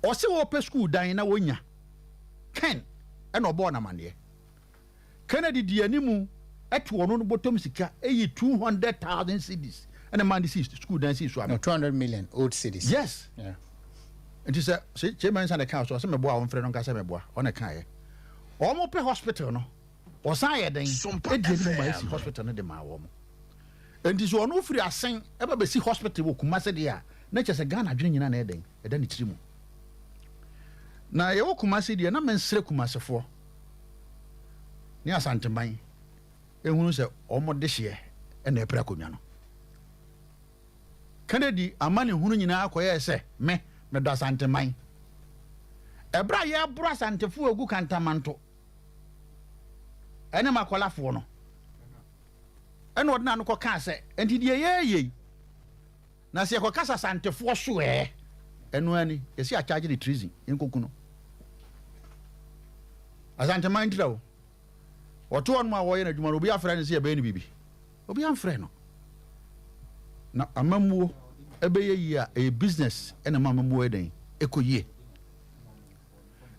o se wo pe school dan na wonya kan e no bo na mane Kennedy di animu eto wono no bottom sika eyi 200,000 cedis and a man this school dan si so ame 200 million old cities yes yeah It is a chairman and the council, some boy on friend on Casameboa on a kaye. Almost pay hospital, no? Or say, then, hospital in the Mawom. And this one, no free as saying, ever see hospital, Kumasadia, not just a Ghana drinking an edding, and then it's him. Now, you Kumasi, the number and Kumasa for near Santa Mai. And who say, almost this year, and a precumiano. Kennedy, a man who in our coyer say, me da Santa Mai. A bra brass and te fu good cantamanto. And a macola for no. And what none of say, and did ye. Now, see a casa Santa for sure. And when you see a charge the treason in Kukuno. As Santa Mai though. Or 2 on my way, and you will be a friend and see a baby. Will be unfriend. Now, a mamu, a year, a business, and a mamma wedding, a coye.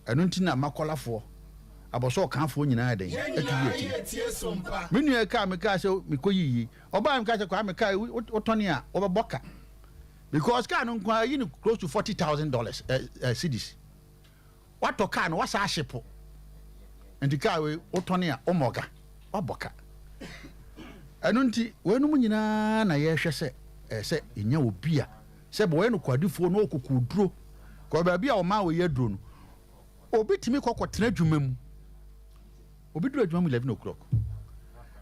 I don't think Macola for. I was so comfortable in a day. When you come, a castle, Mikoyi, or buy a castle, or Tonia, or Boca. Because Canon close to $40,000 cities. What to can, what's our ship? And the car will Otonia Omoga or Boca. I don't think when Munina Nayasha said in your beer, said bueno quadu for no could draw. Cobabia or Maui Yadrun. Obit me cock trejumum. Obit 11 o'clock.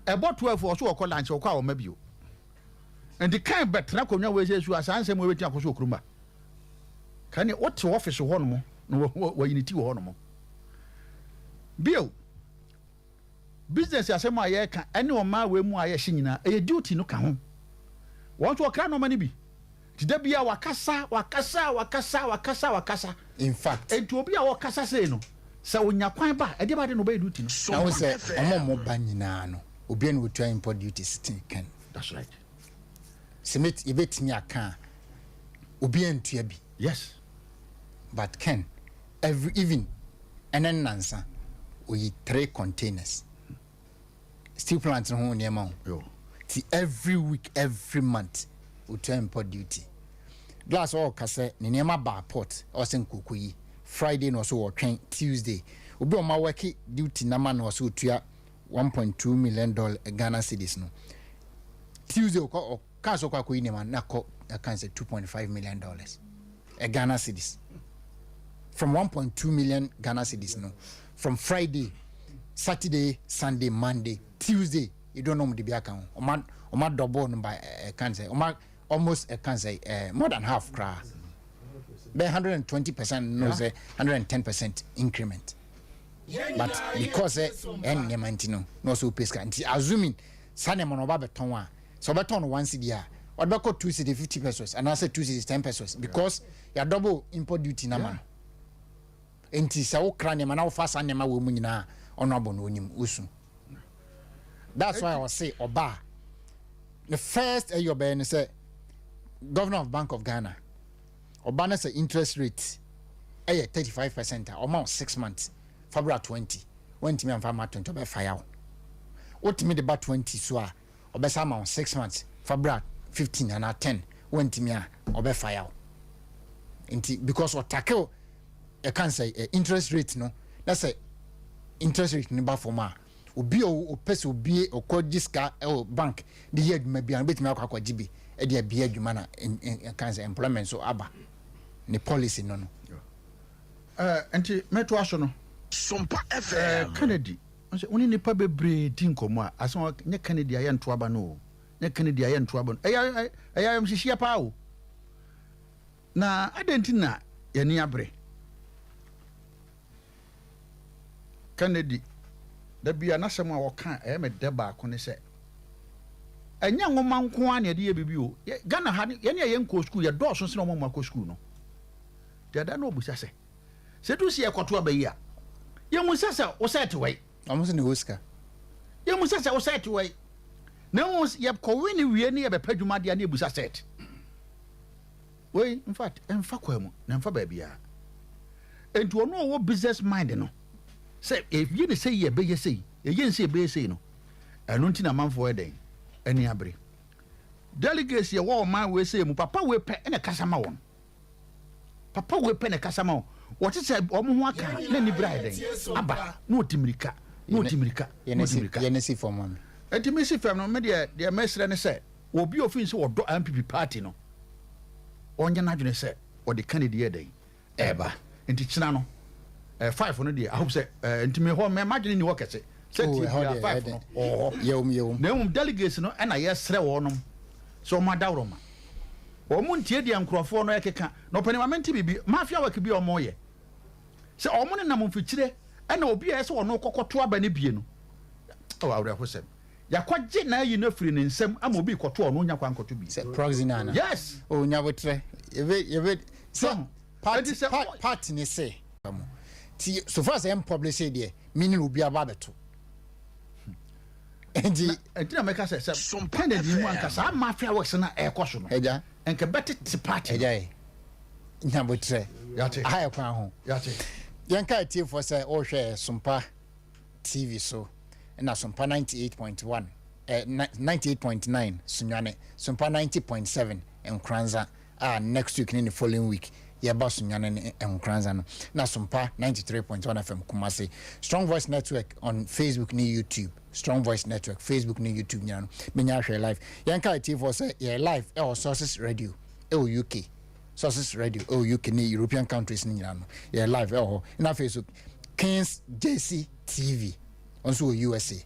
About 12 or so or lunch or cow maybe. And the kind but Traconia was as you as answer with Yakosukruma. Can you what to office one more? No, what you need to one more. Bill, business as my year can anyone my way more shina a duty no can. Want to account no money be? Did there be our casa? In fact, it will be our casa say no. So when you're quite bad, everybody no duty. I was a more banana. Obian will try import duty sitting can. That's right. Submit a bit me a can. Obian to be. Yes. But Ken, every even and then answer. We 3 containers. Steel plants home near Mount. See every week, every month, we try import duty. Glass all cassette, Ninema bar port, or St. Kukui. Friday no so or train Tuesday. We be on my work duty naman or so to $1.2 million Ghana cedis no. Tuesday or Caso Kakui Neman, Nako, I can say $2.5 million Ghana cedis. From 1.2 million Ghana cedis no. From Friday, Saturday, Sunday, Monday, Tuesday, you don't know the be account. Oma double by can say almost can say more than half cry. By 120% no say 110% increment. But because any mantino no so pesca assuming Sanemon oba beton so beton 1 cedi or beko 2 cedi 50 pesos and I say 2 cedi 10 pesos because you double import duty na man. Enti sa wo kra ne ma na wo fa sa ne ma wo mu nyina honorable no onyim usu. That's why I was say oba the first your ben say governor of Bank of Ghana oba na say interest rate 35% or 6 months February 20 when me am farmer 20 be fire what me the about 20 so a obesa ma 6 months February 15 and 10 when me a obe fire enti because what tackle I can't say interest rate no. That's a interest rate number for ma. Obi o pese obi o kojiska o bank the year maybe an bet me akwa GB e dey be adwuma na can say employment so aba. The policy no. Anti meto aso no. SOMPA FM. Kennedy. Oni nipa bebre din komo a aso nye Kennedy aye nto aba no. Nye Kennedy aye nto aba no. Eya am hihia pa o. Na adenti na ye ni abre. Kennedy da bia na sema wo kan me deba ko ne se enya ngoma nko a ne de ye bibi o Ghana ha ye ne ye nko school ye do so se no mo ko school no de da no obusa se tu si ekoto abayi a ye mu sasa wo set we amo se ne Oscar ye mu sasa wo set we na wo ye ko wini wie ne ye be padwuma de na ebusa set we in fact emfa kwa mu na emfa ba bia enti ono wo business mind no say if you say ye be ye say ye say be say no eno nti na manfo e den eni abre delegates ye wo man we say mu papa we pe ene kasa ma won papa we pene kasa ma what is omo ho aka na ni bride aba no timirika yenesi for man intimacy fam no me de mesre ne say obi ofin se wodo MPP party no onye na dwene say o de candidate den eba enti china no 5 no de I hope say intime ho me madwene ni wo kese say 5 no yewum na delegates no na yesre wo no so ma dawroma o mu ntie dia nkrofo no ekeka no panimamenti bibi mafia wake bi o moye se o mu ne nam mfikyire na obi a se wo no kokoto aba ne bie no o awre hosem yakwaje na yi na firi ne nsam ama obi koto o no nya kwa nkoto bi se proxy nana yes o nya botre eve so party ni say ti so far as I am publish there meaning obi aba beto endi na make say Kennedy mu anka sa mafia works na ekoso no eja enke better party eja nya botre yate ha kwa ho yate yanka tie for say o hwe SOMPA TV so na SOMPA 98.1 98.9 sunwane SOMPA 90.7 enkranza next week ni following week ya ba sunwane enkranza no na SOMPA 93.1 FM Kumasi Strong Voice Network on Facebook ni YouTube Strong Voice Network Facebook ni YouTube nyano menya hwe live yanka tie for say ya live Sources Radio UK Sources Radio UK ni European countries ni nyano ya live na Facebook Kings JC TV also USA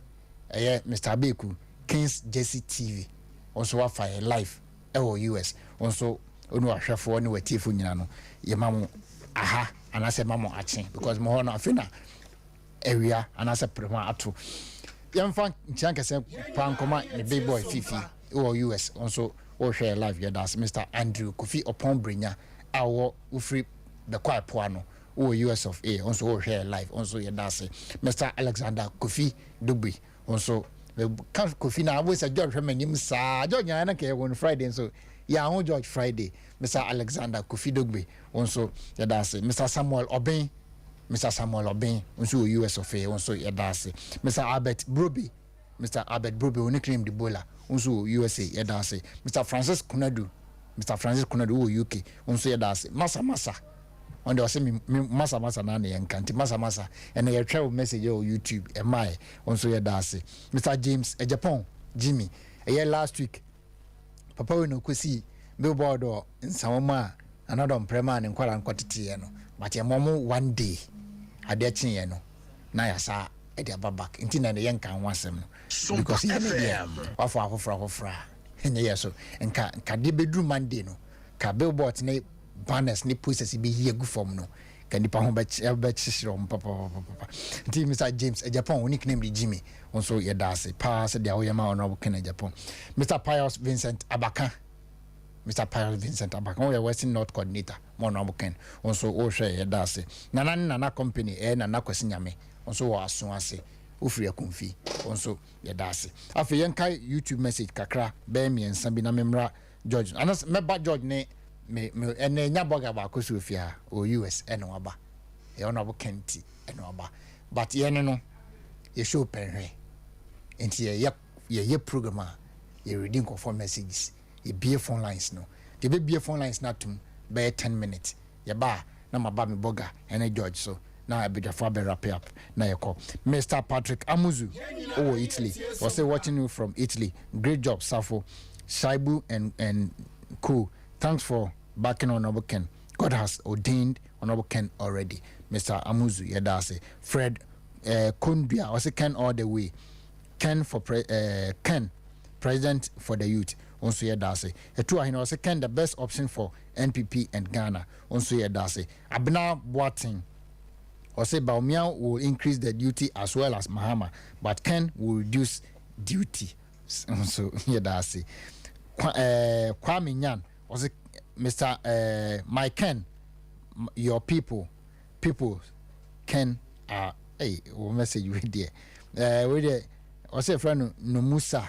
Mr. Beku Kings JC TV also wa fire live US also onu ahwefo ne watifo nyina no ye mamu aha anase mamu achen because mo hono afina area anase prema ato yemfa nchianka se pankoma ne big boy fifi US also o share live ya das Mr. Andrew Kofi Opon Brenya awo ufri the quiet poano US of A also o share live also ya das Mr. Alexander Kofi Dugby also Kofi na always a George Hemanim sa George na ke on Friday so ya on George Friday Mr. Alexander Kofi Dugby also ya das Mr. Samuel Obin also US of A also ya das Mr. Albert Broby oni claim the bowler also USA ya das Mr. Francis Kunadu UK also ya das Masa on the same masa na na yankanti masa and you try message on YouTube am I also ya das Mr. James Japan Jimmy last week papa we no kwesi billboard or nsawoma another prema and kwala nkwatete no but ya momo one day ade chin no na ya sa e dia babak nti na yankan wasem no because ya media afọ afofra enye yeso nka de bedroom Monday no ka billboard na banners ni posters be here go form no ka nipa ho be chishiro papa nti Mr. James Japan oni nickname di Jimmy also ya dase pass dia oyama honorable Ken Japan Mr. Pius Vincent Abaka we Western North coordinator honorable Ken also o share ya dase nana company nana kwesi nyame also wa aso ase ofiri akonfi also ya dase afi yanka YouTube message kakra be miensa bi na memra George anas meba George ne me ene nya boga ba ko Sofia o US ene waba e ona bo Kenti ene waba but ye no ye show penwe enti ye program ye reading conform messages ye be phone lines no the be phone lines na tum be 10 minutes ye ba na maba me boga ene George so now I be the for wrap up na ye call Mr. Patrick Amuzu Italy was watching you from Italy great job Safo Shaibu and cool. Thanks for backing Honorable Ken. God has ordained Honorable Ken already. Mr. Amuzu Yedase. Fred Kundua also Ken all the way. Ken President for the Youth. Also Yedase. Etua Hino also Ken the best option for NPP and Ghana. Also Yedase. Abna Boating. Also Baumia will increase the duty as well as Mahama. But Ken will reduce duty. Also Yedase. Kwame Nyan. Was Mr. My Ken, your people Ken message with there. With the also friend no Musa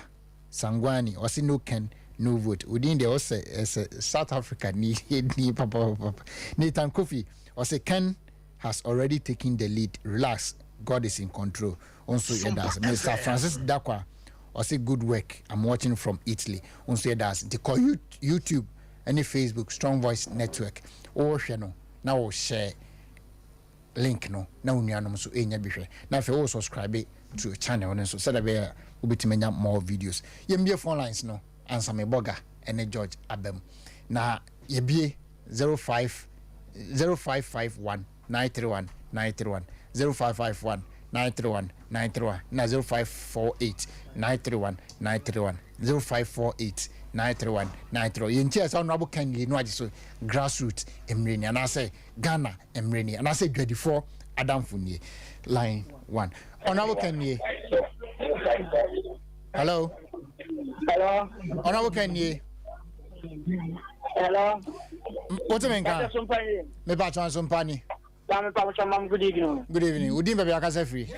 Sangwani, also no Ken, no vote. Within the also South Africa ni papa Nathan Kofi, also Ken has already taken the lead. Relax, God is in control. Also Mr. Francis Dakwa, also good work. I'm watching from Italy. Also they call YouTube. Any Facebook Strong Voice Network or channel na wo share link no na unuanom so enya bihwe na fe wo subscribe to channel no so said be obitimenya more videos yembie phone lines no answer me boga ene George Abem na yebie 0551 931 931 0551 931 931 na 0548 931 931 0548 931 931 yenti asa honorable Kennedy no agiso grassroots emreni and I say Ghana emreni and I say 24 Adam Funie line 1 honorable Kennedy. Hello honorable Kennedy. Hello. What's the name? Me patron Sompani. Good evening. Good evening. Udin baby akase free.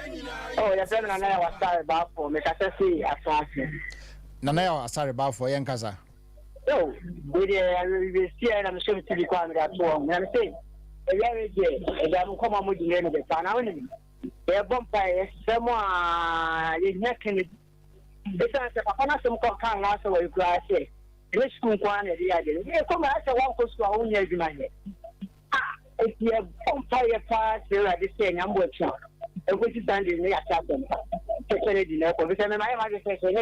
Oh, your friend Nana was sorry about for me kase see asase. Nana was sorry about for yen kasa. Oh, we see and I'm sure to be quite at home. I'm saying, a very day, and I'm come on with the name of the town. They're bumpy, someone is necking it. It's a papa, some can last away grass. Let's go on the idea. You come as a one coast to our own year. If you have umpire pass, you're at the same. I'm watching. And which is standing near Chapman. Kennedy, no, because I'm a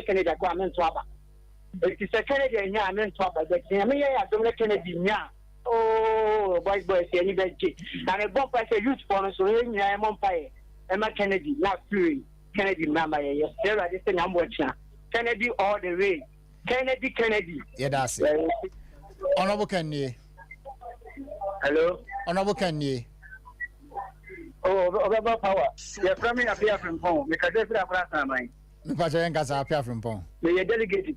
Kennedy Aquaman Swabber. It is a Kennedy and I'm in trouble. But I don't let Kennedy now. Oh, boys, any bed. And a bump as a huge bonus, so I'm umpire. I'm a Kennedy, not free. Kennedy, Mamma, yes, they're at the same. I'm watching. Kennedy all the way. Kennedy. Yeah, that's it. Honorable Kennedy. Hello. Honorable Kennedy. Oh, about power. You're coming up here from home because that's what I'm saying. Me pa chen kasa apia from pon. You delegate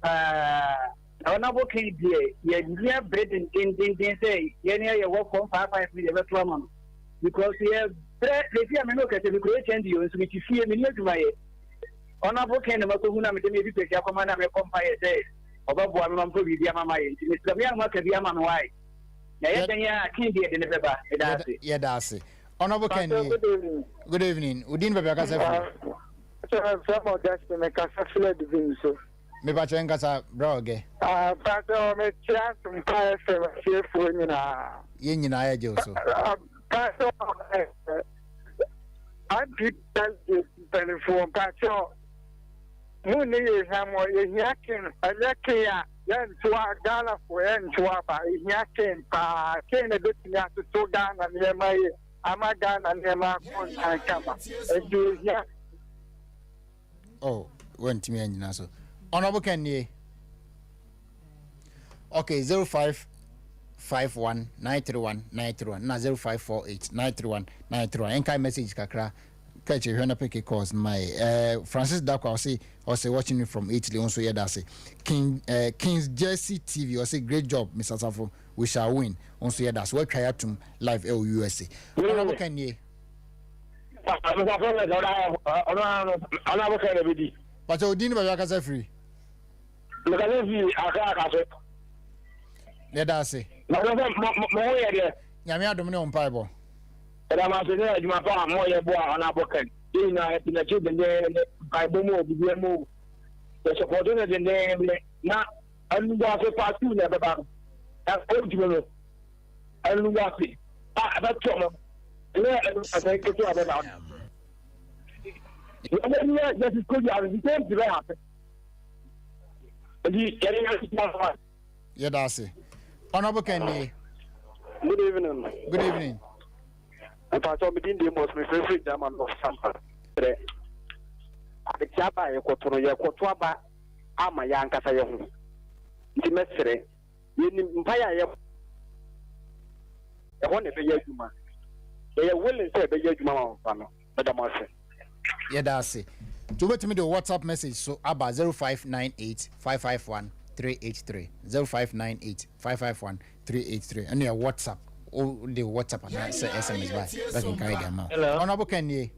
honorable Kennedy. You're bread and say you work from 5 with the veteran because you have bread. If you look at the creation you so which you see me to my honorable Kennedy Makuna me be take your command and compare say about one month to be mama Mr. Miyama can be a man why. Yeah, Kennedy in the paper. Yeah, that's it. Honorable Kennedy. Good evening. Udin baby akase free. Some of that to make a sexual division. Me pa chen kasa bro oge. But me chance some time here for you na. Ye nyina ya je so. I did that telephone patcho. Muni hamo yakin alakia yan tuwa Ghana for yan tuwa ba yakin pa kene dunya to Ghana ne mai ama Ghana ne ma kon kama. Ya Oh, went me nyina so. Honorable Kennedy. Okay, 0551 931 931 na 0548 931 931. Enkai message kakra. Catch you when I pick a calls my Francis Dakwa say watching me from Italy also yeah that say King's Jersey TV say great job Mr. Safo, we shall win also yeah that's what try to live USA. Honorable Kennedy. But you didn't buy a free. Yeah, that's it. Yamia Domino on Bible. But I'm asking you, my father, more your boy on our book. You know, I think the children there, I don't know, the move. The supporters in there, now, I'm going to pass you never back. That's old you. I'm going to see. That's trouble. Yeah, I think it's all about. That is good. I was the same to happen. Yeah, that's it. Honorable Kennedy. Good evening. Good evening. If I saw me in the most, my favorite German of SOMPA. The Chapa, a Quatuaba, Ama Yanka Sayon. The Mestre, in Paya, I want to be a human. They are willing to be a human, Madam Marshall. Yeah, that's it. To wait me the WhatsApp message so about 0598 551 383 0598 551 383 and your WhatsApp or the WhatsApp and answer SMS by that can carry them out. Hello. Honorable Kennedy.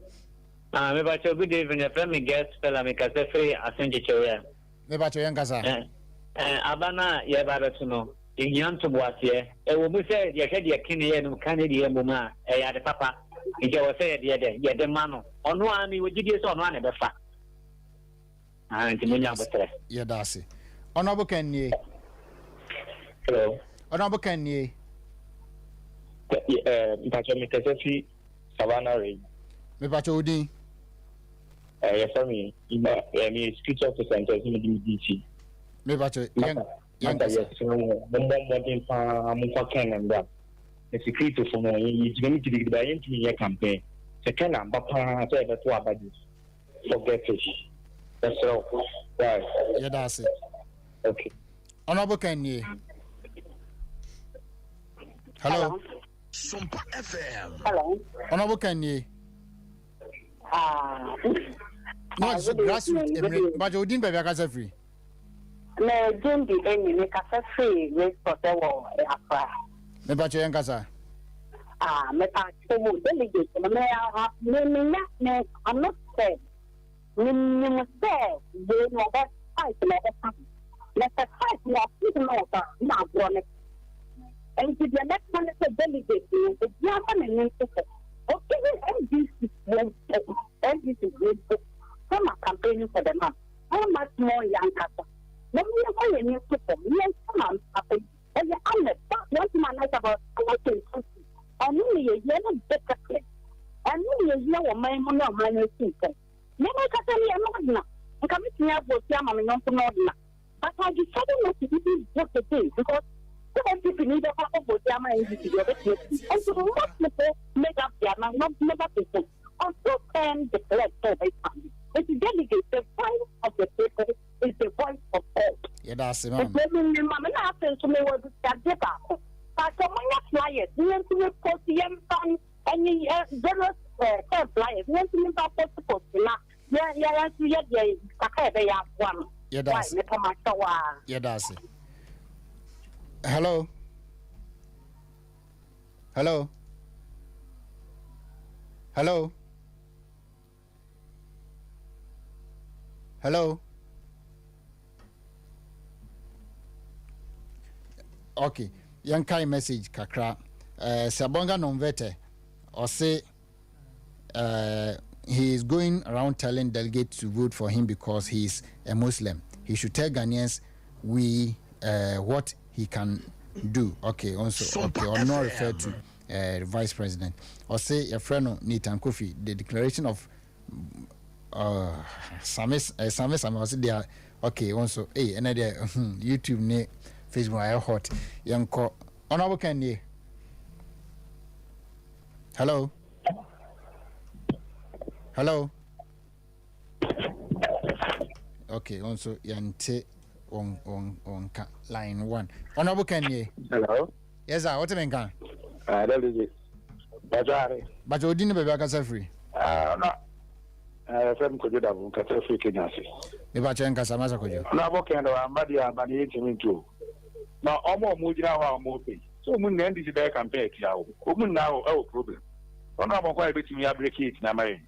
Me ba cho good evening. Friend me guest fella me kase free asenje chewe. Me ba cho yankasa. Abana ye ba betu no. Igyan to boasie. E wo mu se ye hwe de kini ye no kan de ye muma e ya de papa. Ije wo se ye de mano. Ono ani wo gidie so ono ani be fa. Ntimunya botre. Yeah, that's it. Honorable Kennedy. Hello. Honorable Kennedy. Mpacho Mikesesi Savannah Ray. Me pacho udi. Yes, I mean, me speech officer and DT. Me pacho Yes, modern Mufakan and that. The secret for me is going to be the entire campaign. Second, I'm Papa said that two abadis. Forget fish. That's all. Right. Yeah, that's it. Okay. Honorable Kenny. Hello. SOMPA FM. Hello. Honorable Kenny. No, it's grassroots. But you didn't be a free. Me don't be any make a free race for the war. Me pacho yankasa. Me pacho delegate. Me I'm not sad. Me sad. They know that fight never happen. Let us fight. We are people know that now grown. And to the next one is a delegate. The German and Minnesota. Okay, NDC is great. Some are campaigning for the man. How much more young couple? Let me know when you put them. Yes, come on, and the other, one man like about 14. And only a yellow better clip. And only a yellow man, no minor people. Never got any amount. And come to me, I will tell my young to Nordna. But I decided not to do what the thing because some people need a couple of Yama and and so most people make up Yama, not never people. Also, can declare so they come. But the delegate, the voice of the people is the voice of all. Yeah, that's it, ma'am. Mamma happened to me was that debate. But someone flyers, you want to report the young son and the generous flyers, you want to live up the post. Yeah, that's it. Yeah, that's it. Hello. Hello. Hello. Hello. Okay. Young kind message kakra. Sabonga Nomvete or say he is going around telling delegates to vote for him because he is a Muslim. He should tell Ghanaians what he can do. Okay, also okay, or not refer to the vice president. Or say a friend Nathan Kofi, the declaration of Samis was there. Okay, also another YouTube ne Facebook I hot young co honorable Kenny. Hello. Hello. Okay, also yante on line 1. Honorable Kenny. Hello. Yes, sir. What mean can? That is it. But you didn't be back as free. No. From Kojuda, Catherine Kinasi. The Bachenka Samasa Kojo. No, okay, no, I'm bad. I'm bad. Too. Now, almost moving out moving. So, when the end is back and back, woman now, problem. Oh, no, I'm quite between me. Break it now, my.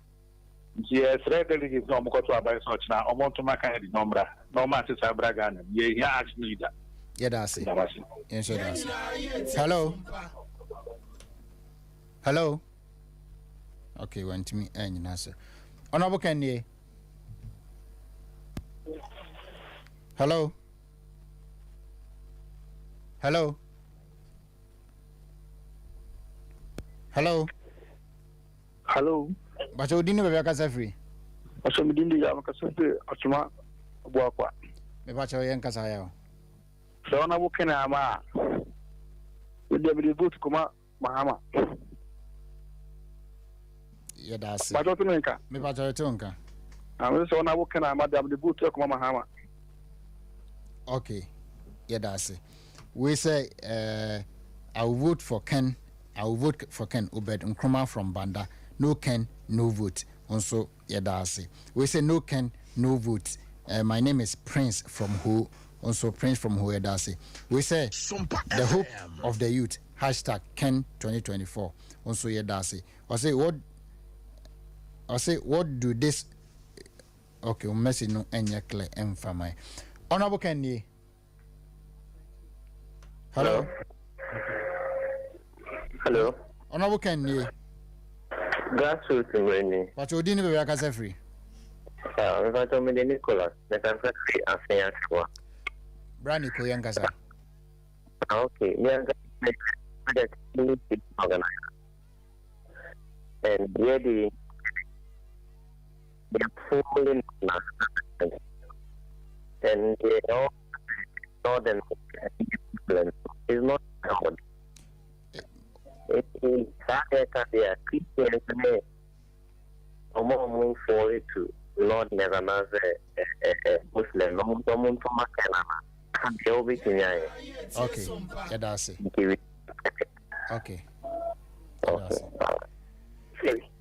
Yes, red delegates no more to buy such now. I want to make a number. No matter to Bragan. Yeah, ask me that. Yeah, that's it. Yes, that's it. Hello. Hello. Okay, went to me and answer. Honorable Kenny. Hello. Hello. Hello. Hello. But you didn't have a free. Also, we didn't have a cafe. Atuma Boaqua. Me pacho yankasa. So, I'm working ama. With the boot kuma Mahama. Yeah, that's it. But what me pacho tonka. I'm so now working ama the boot kuma Mahama. Okay. Yeah, that's it. We say I'll vote for Ken. I'll vote for Ken Obed Nkrumah from Banda. No Ken, no vote. Also, yeah, that's it. We say no Ken, no vote. My name is Prince from who? Also Prince from who? Yeah, that's it. We say the hope of the youth. Hashtag Ken 2024. Also, yeah, that's it. I say what do this? Okay, message no any clear and for my honorable Kenny. Hello. Hello. Honorable Kenny. Grassroots in but you didn't be a free. I told me the Nicholas, that I'm free and fair. Brandy Koyankasa. Okay, organized. And really, they're falling and they all northern is not common. It's a Christian move for it to Lord never knows a Muslim, no one from Canada. Okay, yeah, that's it. Okay.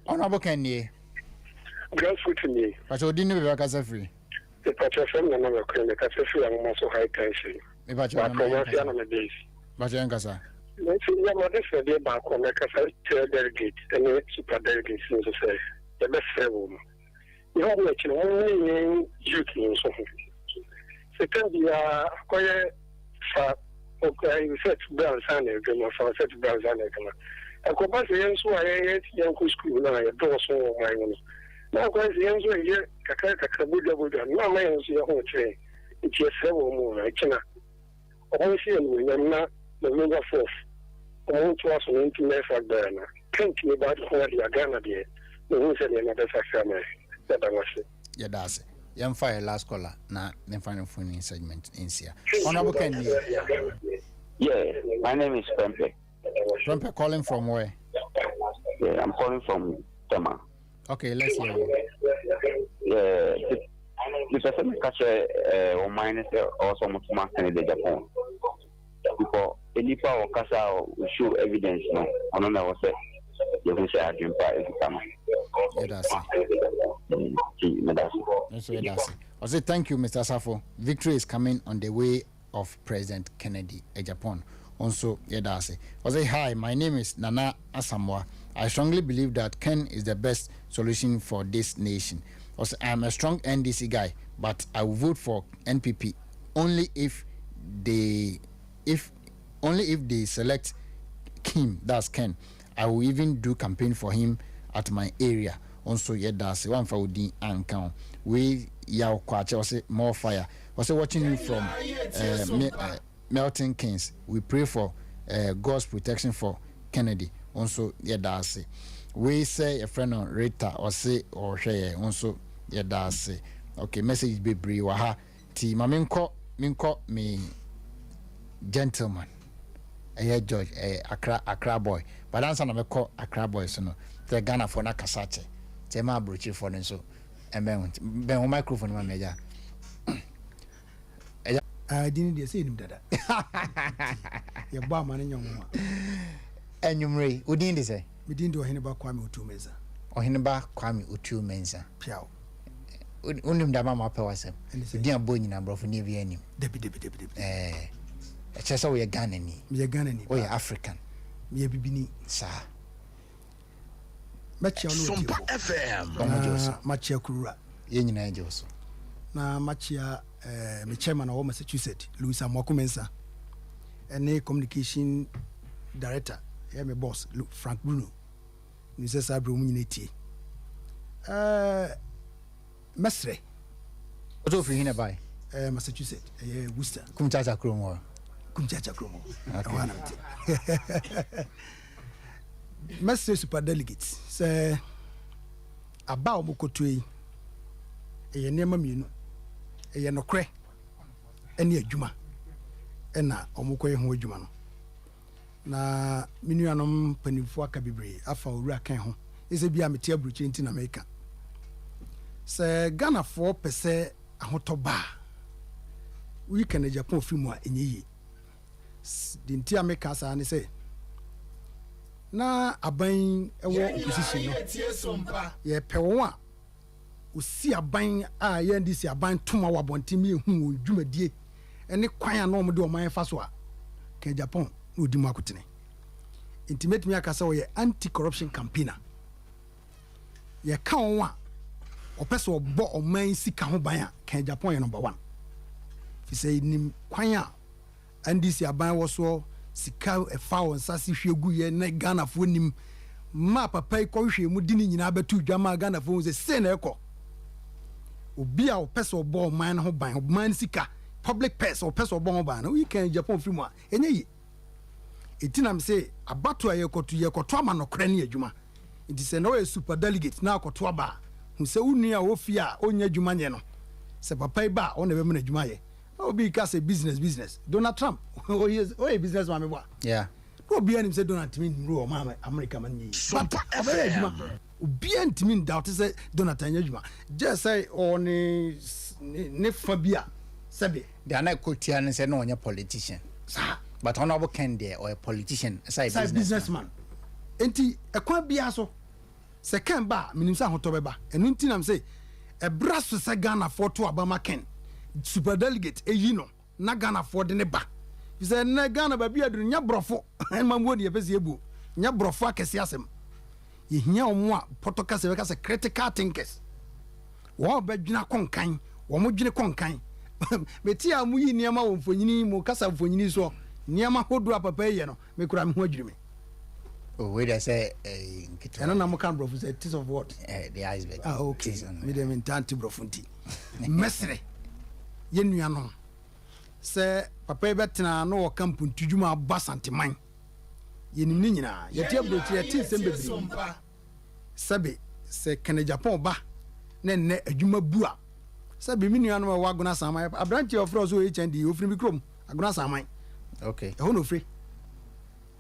Honorable Kennedy. Grateful to me. But you didn't work as a free. The patron from the number of clinic as a free and also high tension. But you're on the days. But you're Gasa. Let's see, your mother's a day back on the Casa delegate and the super delegate seems to say the best fair woman. You have let you only youth in so. Second, you are quite far. Okay, you said to Brown Sunday, for set to Brown Sunday. I go back to the so I young school now, I do so my own. Now, guys, the answer here, Kakabuda, no man is your whole train. It's just several more. I cannot. Only see you, I'm not the number 4. I want to ask me to make a burner. Can't you about where you are gonna be? The one said another family. That I was it. Yeah, that's it. Young fire last caller, now, then final phone segment in here. Honorable Kennedy. Yeah, my name is Prempe. Prempe calling from where? Yeah, I'm calling from Tema. Okay, let's hear you. Yeah, the person catch or minus also much more Kennedy Japan. Because any power casa will show evidence no. I don't know what say. You can say I dream by every time. Yeah, that's it. I say thank you, Mr. Safo. Victory is coming on the way of President Kennedy Japan. Also, yeah, that's it. I say hi, my name is Nana Asamoah. I strongly believe that Ken is the best solution for this nation. Also, I am a strong NDC guy, but I will vote for NPP only if they select him. That's Ken. I will even do campaign for him at my area. Also, yeah, that's one for the account. We yaw kwache was more fire. Also, watching you from Melton Keynes. We pray for God's protection for Kennedy. Also, yeah, that's it. We say a friend on Rita or say or share. Also, yeah, that's it. Okay, message be brave. Waha. Ti maminko me gentleman. George, Accra boy. But answer na me call Accra boy so no. The Ghana for na kasache. Tema brochi for so. Ben microphone ma meja. I didn't say him dada. Ya ba man nyom. Enyumre, udin de say. Me din do Oheneba Kwame Otumenza. Oheneba Kwame Otumenza. Piao. Unim da mama pe wasem. Din abo nyina brofo ne bi anim. Debi. Chesa we Ghana ni. Me Ghana ni. We African. Me bibini. Sa. SOMPA FM. Machia Kurura. Ye nyina eje so. Na machia me chairman of Massachusetts, Louis Amokumensa. And communication director, my boss, Frank Bruno. Ni se sabru mu nyineti. Mesre. Oto free hina bai. Massachusetts, Worcester. Kumchacha kromo. Okay. Mesre super delegates. Say about mukotui. Nema mienu. Nokre. Eni adwuma. Ena omukoye ho adwuma no. Na minuanom panimfo aka bebre afa owura kan ho. Ese bia meti abruchi nti na meka. Se Ghana for pese ahotoba. We can Japan film wa enyi. Dinti ameka sa ne se. Na aban ewo opposition no. Ye pewo a osi aban a ye ndi si aban toma wa bontimi ehu dwumadie. Ene kwan a no mo de o man fa so a kan Japan no di makotene. Intimate me akasa wo ye anti-corruption campaigner. Ye ka won a opeso obo o man sika ho ban a kan Japan ye number 1. Fi say nim kwan a ndisi aban wo so sika efa won sase hwegu ye na Ghana fo nim ma papa ko hwe mu di ni nyina betu dwama Ghana fo se na ekọ obi a opeso obo man ho ban man sika public purse or person born ban we can Japan film enye yi etinam say abato yekoto ama no kra ne adwuma nti sɛ no super delegate na akoto aba hu sɛ wunu a wo fi a onya adwuma nye no sɛ papa ba o na be me adwuma ye obi ka say business Donald Trump o ye business man me boa yeah obi anim say Donald Trump ru o ma America man yi obi antimi doubt say Donald Trump adwuma just say on ne fa bia sɛbe they are not kotia ne say no onya politician but honorable Kennedy or a politician say businessman enti ekwa bia so se kan ba minim sa hoto beba enu nti nam say e braso se Ghana for to Obama Ken super delegate eyi no na Ghana for de ne ba you say na Ghana ba bia duru nya brofo en mamwo de pese ebu nya brofo akese asem ye hia omo a potoka se beka se critical thinkers wo ba dwuna konkan wo mo dwene konkan beti amu yi niama wo mfonyini mo kasa mfonyini so niama hodo apapa ye no me kura me ho adwiri me. Oh, wait, I say, I don't know can bro say tis of what? The iceberg. Ah, okay. Me dem intanti brofunti. Mesre. Ye nuanom. Say papa e betena no kampu ntudwuma basanteman. Ye nim ni nyina. Ye tie brochi ye tin sem bebri. Sabe se Kennedy Japan ba na ne adwuma bua. Sabe mi nuanom wa agona saman. Abranche of Frozo HND ofri mi krom. Agona saman. Okay. E ho no free.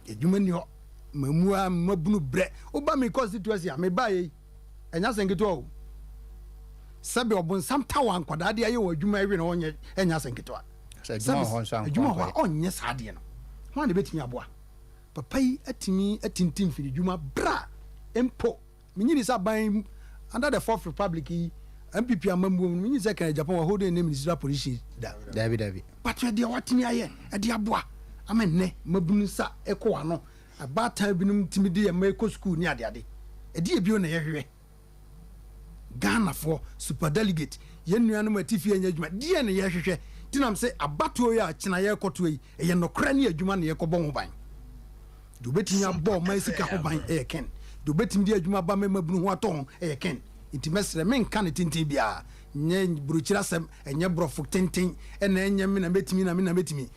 Adwuma ni ho. Mamua mabunu bre oba me constituency a me bae enya senketo o sabe obon sam tawa nkwada de aye wo adwuma ewe na onye enya senketo a adwuma ho onye saade no ho na betimi aboa papa yi atimi atintim firi adwuma bra empo minyini sa ban under the fourth republic MPP amambu minyini se kan Japan wa hold name minister police David but de watimi aye e de aboa amenne mabunu sa ekọ ano abata binum timidi ya make school ni ade edi ebio na yehwe Ghana for super delegate yenua no matifi anya adwuma die na yehwehwe tinam se abato ya kina ye koto yi ye nokra ne adwuma na ye kobon ho ban do betimi abo mai sika ho ban ken do betimi di adwuma ba mabunu ho aton ken intimesre men kan tintin bia nye buruchira sem enye brofo tintin na enye me na betimi na me na betimi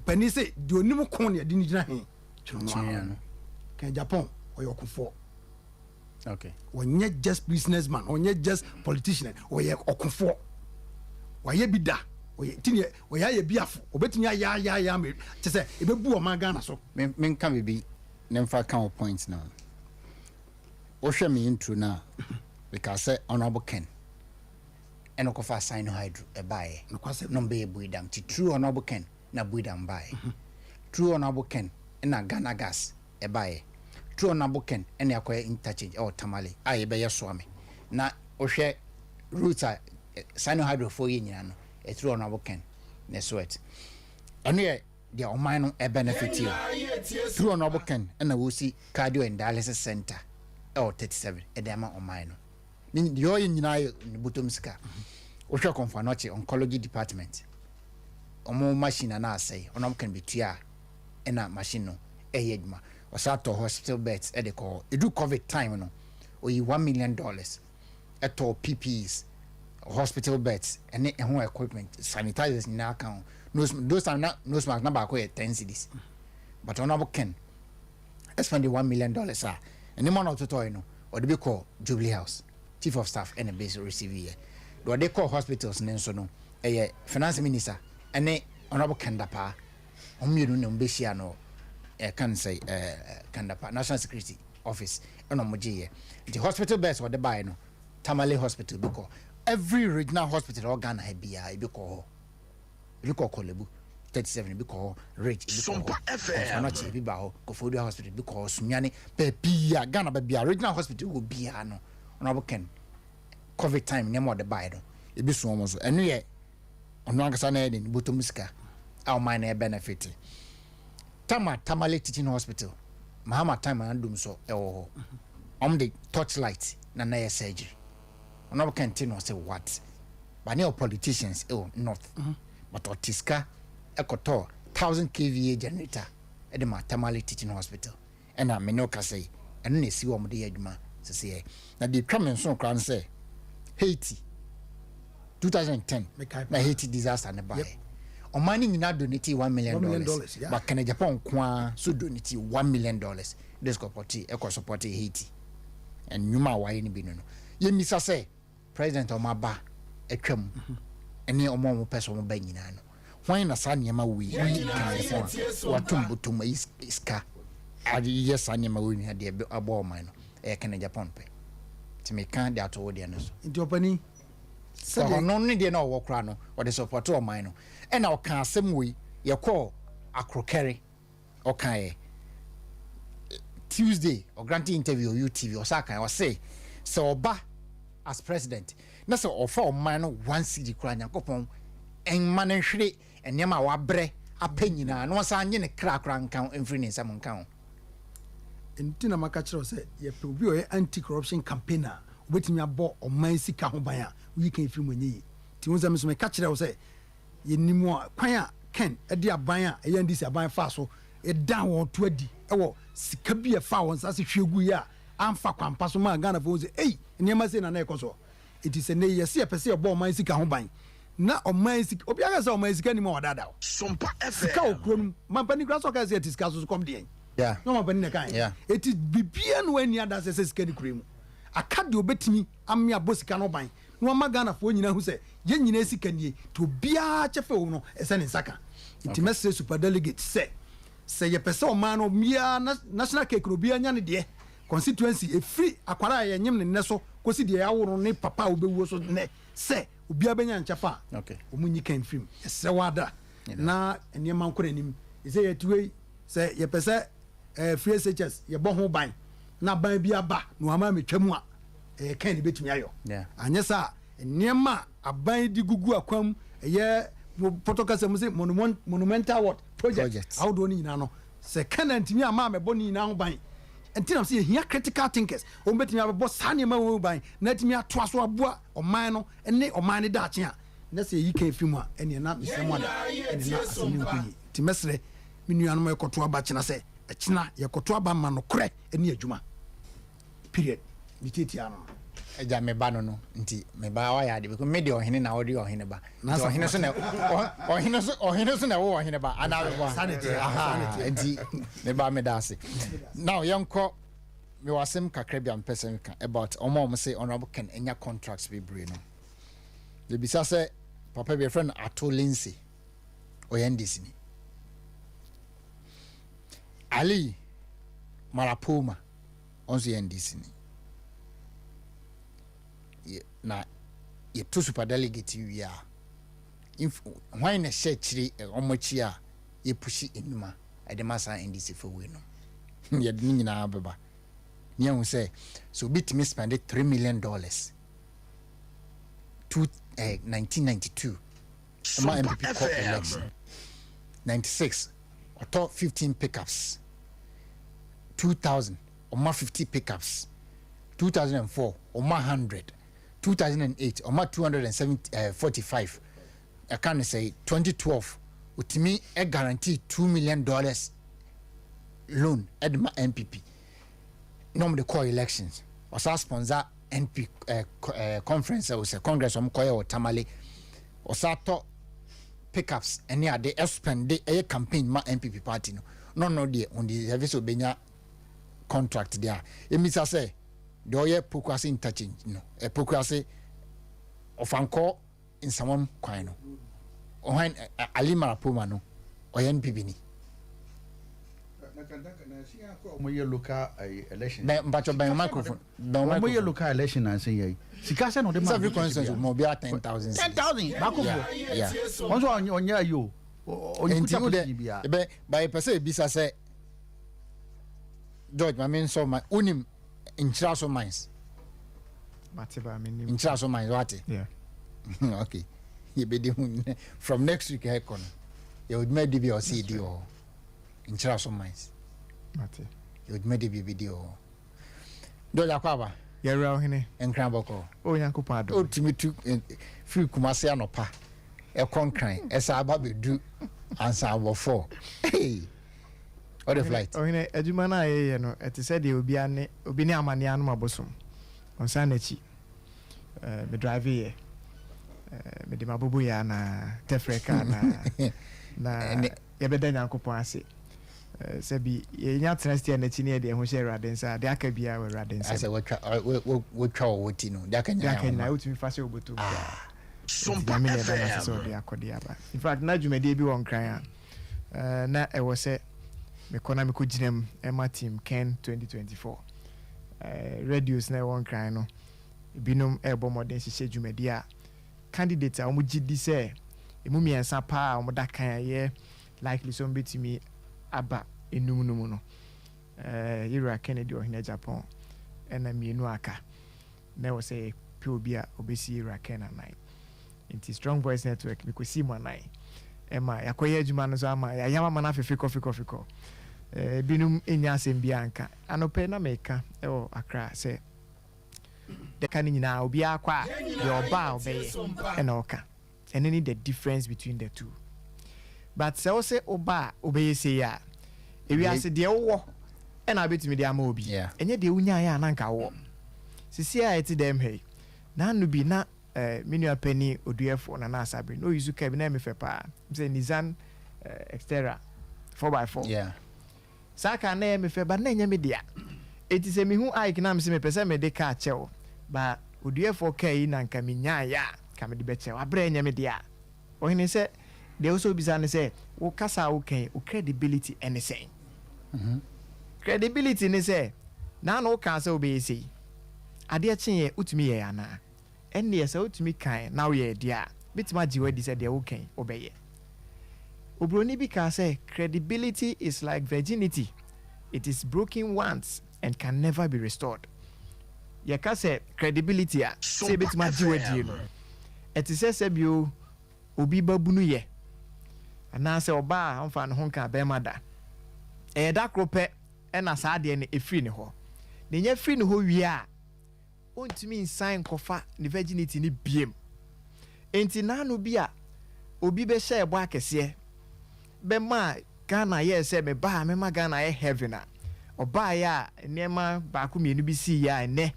pani se di onim kon ne adi ni gina he chino kan Japan oyokufo okay onye just businessman onye just politician oye okufo waye bida oye tini oye aye biafo obetimi ya me tese ebebu o ma Ghana so men kan be nemfa kan point now o hwe me intro na because say honorable Ken enokofa sign hydro e bae no kwase no be buidam ti true honorable Ken na buidam bae true honorable Ken na Ghana gas e bae true honorable Ken na akoya interchange or tamale aye be yeso me na o hwe route a sign hydro for ye nyina no e true honorable Ken na sweat eno ye the oman no e benefit you true honorable Ken na wo si cardio and dialysis center or 37 e dey ma oman no ni yo nyina ye bottom sika o hwe konfanoche oncology department omo machine na asay onom kan betua na machine no eyedma o sato hospital beds e de call edu covid time no o yi $1 million eto PPEs hospital beds and ho equipment sanitizers na account those are not no smart na ba ko 10 cedis but onom can spend $1 million ah and the man of totoy no or the be call Jubilee House chief of staff and a base receive here do they call hospitals nenso no finance minister ene honorable Kandapa omienu no mbeshia no can say Kandapa National Security Office eno moje the hospital beds what the buy no Tamale Hospital because every regional hospital organ bia because Kolebu 37 because rich SOMPA FM anachi biba ho Kofodu Hospital because Sunyane bia Ghana bia regional hospital go bia no honorable Ken covid time nemo the buy no ebi so omo so eno ye ono ankasa na ede bottom sika our mine benefit Tamale Teaching Hospital Mahama time andum so ewo ho the torchlight na surgery ono can tell say what but no politicians north but otiska ekoto 1000 kVA generator e de Tamale Teaching Hospital and na me no ka say eno na si wo mo de adwuma se say na de twamen so kran say Haiti 2010 na Haiti disaster ne bae Omani nyina donate $1 million. Yeah. But Kennedy Japan kwa so donate $1 million. This support Haiti. And Numa why ni binu no. Ye misa say President Omaba etwam. Ene omo mo person mo ba nyina no. Why na sa nyama wi watum butum iska adi yes anyama wi ni ade abo man no e Kennedy Japan pe. Ti me kan de ato de no so. Nti opani so no ne de na wo kra no o de support o man no. E na o kan asem wi ye call akrokere o kan e Tuesday or granting interview UTV or Saka or say so Oba as president na so offer o man no one city kra nyakopon en manehwe enema wa bre apanyina no sa anye ne kra nkan emfiri ne nsam nkan enti na maka kire say ye pe obi o anti corruption campaigner obetimi abo o man sika ho ban a we kan firi mu nyi ti won zame so me ka kire o say ye nimu kwan a ken e de aban a e yandi si aban fa so e dan won to adi e wo sika bi e fa won sa se hwegu ya amfa kwampa so ma Ghana fo say ei niam say na na ekoso it is a ne ye se e pese obo man sika ho ban na o man sika obi aga say o man sika ni mo wadada o Sompa FM sika okrom man pani grass o ka say it is kaso come dey yeah no man pani na kan it is bibia no ani ada say sika ni kuremu aka de obetimi amia bosika no ban no ma Ghana fo nyina hu say ye nyina sika nie to bia chefe wo no ese ne saka it message super delegate say ye pese o man no mia national cake no bia nya ne de constituency e free akwara ye nyem ne ne so kosi de aworo ne papa obewu so ne say obia benya nchafa okay omunyi kan film ese wada na ene man kora nim ise ye tuwe say ye pese free SHS ye bo ho ban na ban bi aba no ama metwamu a kan ne betumi ayo anya sa eniema aban di gugu akwam ye protocol mu say monumental what project how do ni na no say kan antimi ama mebo ni na ho ban entinam say here critical thinkers o betumi abbo sane ma wo ban na timi ato aso aboa oman no ene oman ne daache a na say yi kan film a ene na mesemo ada ene na asemi nkuyi ti mesre minu anu ekoto aba chena say echina yekoto aba ma no kore ene adwuma period bititi ano eja me ba no nti me ba wa ya de because me de ohene na wo de ohene ba ohene so na ohene so na wo ohene ba ana be ba nti me ba me da ase now yanko me wasem kakra bi am person kan about omo say honorable can enya contracts be bre no the bisa say papa be friend Ato Lindsay oyendisi ni Ali Marapoma onzo yendisi ni na ye to super delegate wi a if when na share chiri omochi a ye pushi enuma e de masa NDC for we no ye de nyina abeba ne hu say so bit me spend $3 million to 1992 my MPP corp election 96 or top 15 pickups 2000 or more 50 pickups 2004 or more 100 2008 or more 245 I can say 2012 with me a guarantee $2 million loan at my MPP normally call elections was our sponsor NP conference was a congress on Koya or Tamale or Sato pickups and yeah they spend a campaign my MPP party no dear on the service of Benya contract there it means I say do ye pokwase interchange no e pokwase of anko in someone kwan no o han Ali Marapoma no o yen bibini na kandaka na si akọ mo ye local election na mbacho ban microphone mo ye local election na say ye sika se no de ma every constituency mo be 10,000 ba ko yeah onso onya yo onikuta position bia be by person bisa say George my mean so my unim in Chiraso mines Matiba mean in Chiraso mines what yeah okay you be from next week I con you would maybe be or CD or in Chiraso mines Mati you would maybe be video do ya kwaba ya ra ohene enkran boko o yankopa ado o timi tu free kumase anopa e konkran esa aba bedu ansa abo 4 hey what the flight ohene aduma na ye no eti said e obi ni amane anu mabosom on san echi me drive here me de mabubu ya na tefreka na yɛbɛda nyankopɔn ase sɛ bi yɛnya trust na chini de ho share radensa de aka bia we radensa ase wotwa wo ti no de aka nya wotumi fa se oboto SOMPA FM. In fact, na dwumadi bi won kran a na ɛwɔ sɛ mekɔna mekɔgyinam ɛma team Ken 2024 radios na ɛwɔ kran no binom ɛbɔ mmɔden hyehyɛ dwumadi a candidates a wɔn gidi sɛ emu mmiɛnsa paa a wɔn da kan yɛ likely so mbɛtumi aba enum no yɛwura Kennedy ɔhene Japan ɛna mmienu aka na ɛwɔ sɛ pɛ obi a obɛsi yɛwura Ken anan nti Strong Voice Network mikosi mu anan ɛma yakɔyɛ adwuma no so ama yɛayama ma no afefe kɔfikɔ binum ɛnya asɛm bi anka anɔpɛ na meka ɛwɔ Accra sɛ deka no nyinaa obiara kɔ a deɛ ɔba a ɔbɛyɛ ɛna ɔka ɛno ne the difference between the two but sɛ wo sɛ ɔba a ɔbɛyɛ sei a ewiase deɛ wowɔ ɛna wobɛtumi de ama obi ɛnyɛ deɛ wonyaeɛ a na nka wowɔ sisi a ɛte dɛm ha yi na ano bi na minua penny oduefo na na asabre no yuzu ka bi na mefe pa say Nissan Xterra 4x4 saka na mefe ba na nya me dia eti se me hu ike na me se me pese me de ka chewo ba oduefo ka yi na nka me nya ya ka me de be chewo abra nya me dia o hini se de also bisa ne se wo kasa wo kan o credibility anything credibility ne se na no ka se obeyesi ade chenye utumi ye ana enne yesa utumi kan na wo ye dia bitima jiwe di se de wo kan obeye obroni bi ka say credibility is like virginity, it is broken once and can never be restored. Ye ka say credibility a say bitima jiwe di no eti se bio obi babunu ye ana se oba amfa no ho kan be mada da krope na saa de ne efiri ne ho ne nya firi ne ho wie a ontumi insign kofa ne virginity ni biem enti nanu bi a obi be share ebo akese be ma Ghana ye se me ba me ma Ghana ye heaven a oba ya nema ba ku mienu bi si ya ne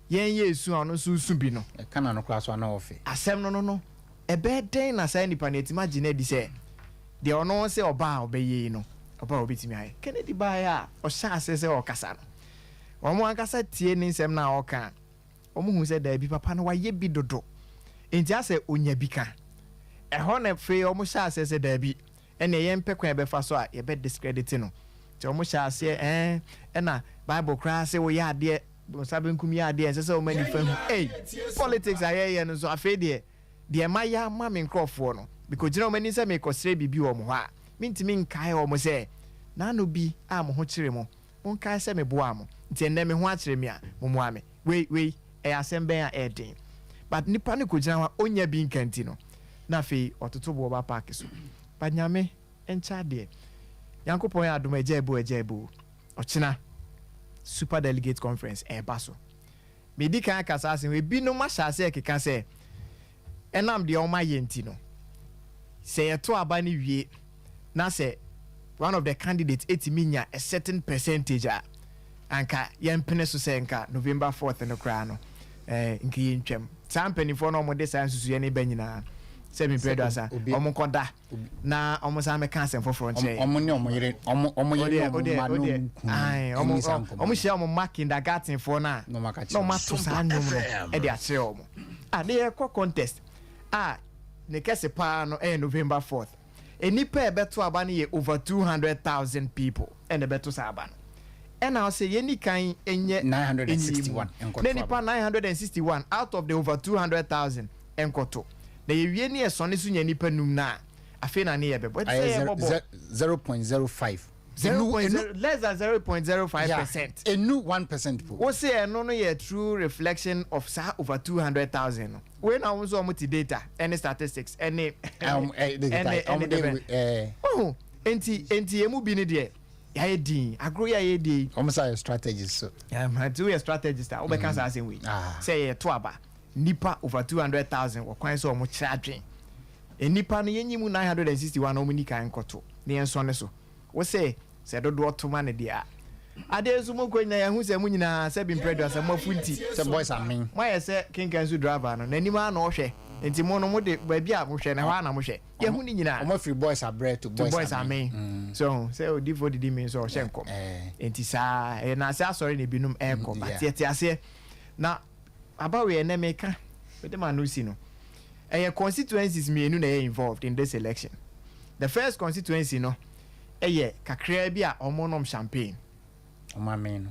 yen yesu ono susu bi no kana no kra so na ofe asem no ebe den na sai nipa na etima gine di se de ono se oba obeye no oba obetimi aye Kennedy ba ya o sha asese o kasa no omo ankasa tie ni nsem na o kan omo hu se da bi papa no waye bi dodo enti ase onya bi kan ho na fe omo sha asese da bi ene ye mpekwan be fa so a ye be discredit no ti omo sha ase na Bible kra se wo ya de sabe nkum ya de se o mani fa politics aye no so afi de ma ya ma me nkrofo no because jina o mani se me kosre bibi wo mo ha mintimi nkae wo mo se na no bi a mo ho kire mo nkae se me boa mo nti enne me ho akire me a mo mo ame we asem ben a edin but nipa ne ko jina wa onya bi nkanti no na fe ototo bo ba park so but nyame encha de yankopon ya adom ejebu ochina super delegate conference baso medical kasase we bi no ma shase keka se enam de o ma yenti no se yeto aba ni wie na se one of the candidates etiminya a certain percentage anka yempene so se nka November 4th no kra no nka yentwam sampani for no mo de science susu ye ne banyina se mi predo asa omo koda na omo sa me kan sem for nche omo ne omo yere omo share omo mark in the garden for na no matter sa nyom no e de akere omo de e ko contest ne kese pa no November 4th enipa e beto aba ne ye over 200,000 people and e beto sa aba no and now say yeni kan enye 961 enipa 961 out of the over 200,000 enkoto na yewie ne esone so nya nipa num na afi na ne ye bebo 0.05 less than 0.05%. Enu 1% po. O say no ye true reflection of sa over 200,000. When I was on multi data any statistics any enti emu bi ne de ya din agro ya ye di almost a strategies so ma do your strategies that we can say we say to aba nipa over 200,000 wo kwan so omo kira adwen enipa no yenyimu 961 omo nika nkoto ne enso ne so wo say se dodo otoma ne dia ade so mo kwanya ya hu se mu nyina se bi mpredo asa mafunti se boys are mean why say kinkan su driver no nanima na ohwe enti mo no mo de ba bia mo hwe na ho na mo hwe ye hu ni nyina omo free boys are bread to boys are me so say o difo didi me so hwe nkom enti sa na say asori na binum enkom ati ase na abawe na meka we de man no si no constituencies me enu na involved in this election. The first constituency no kakra bi a omonom champagne omamen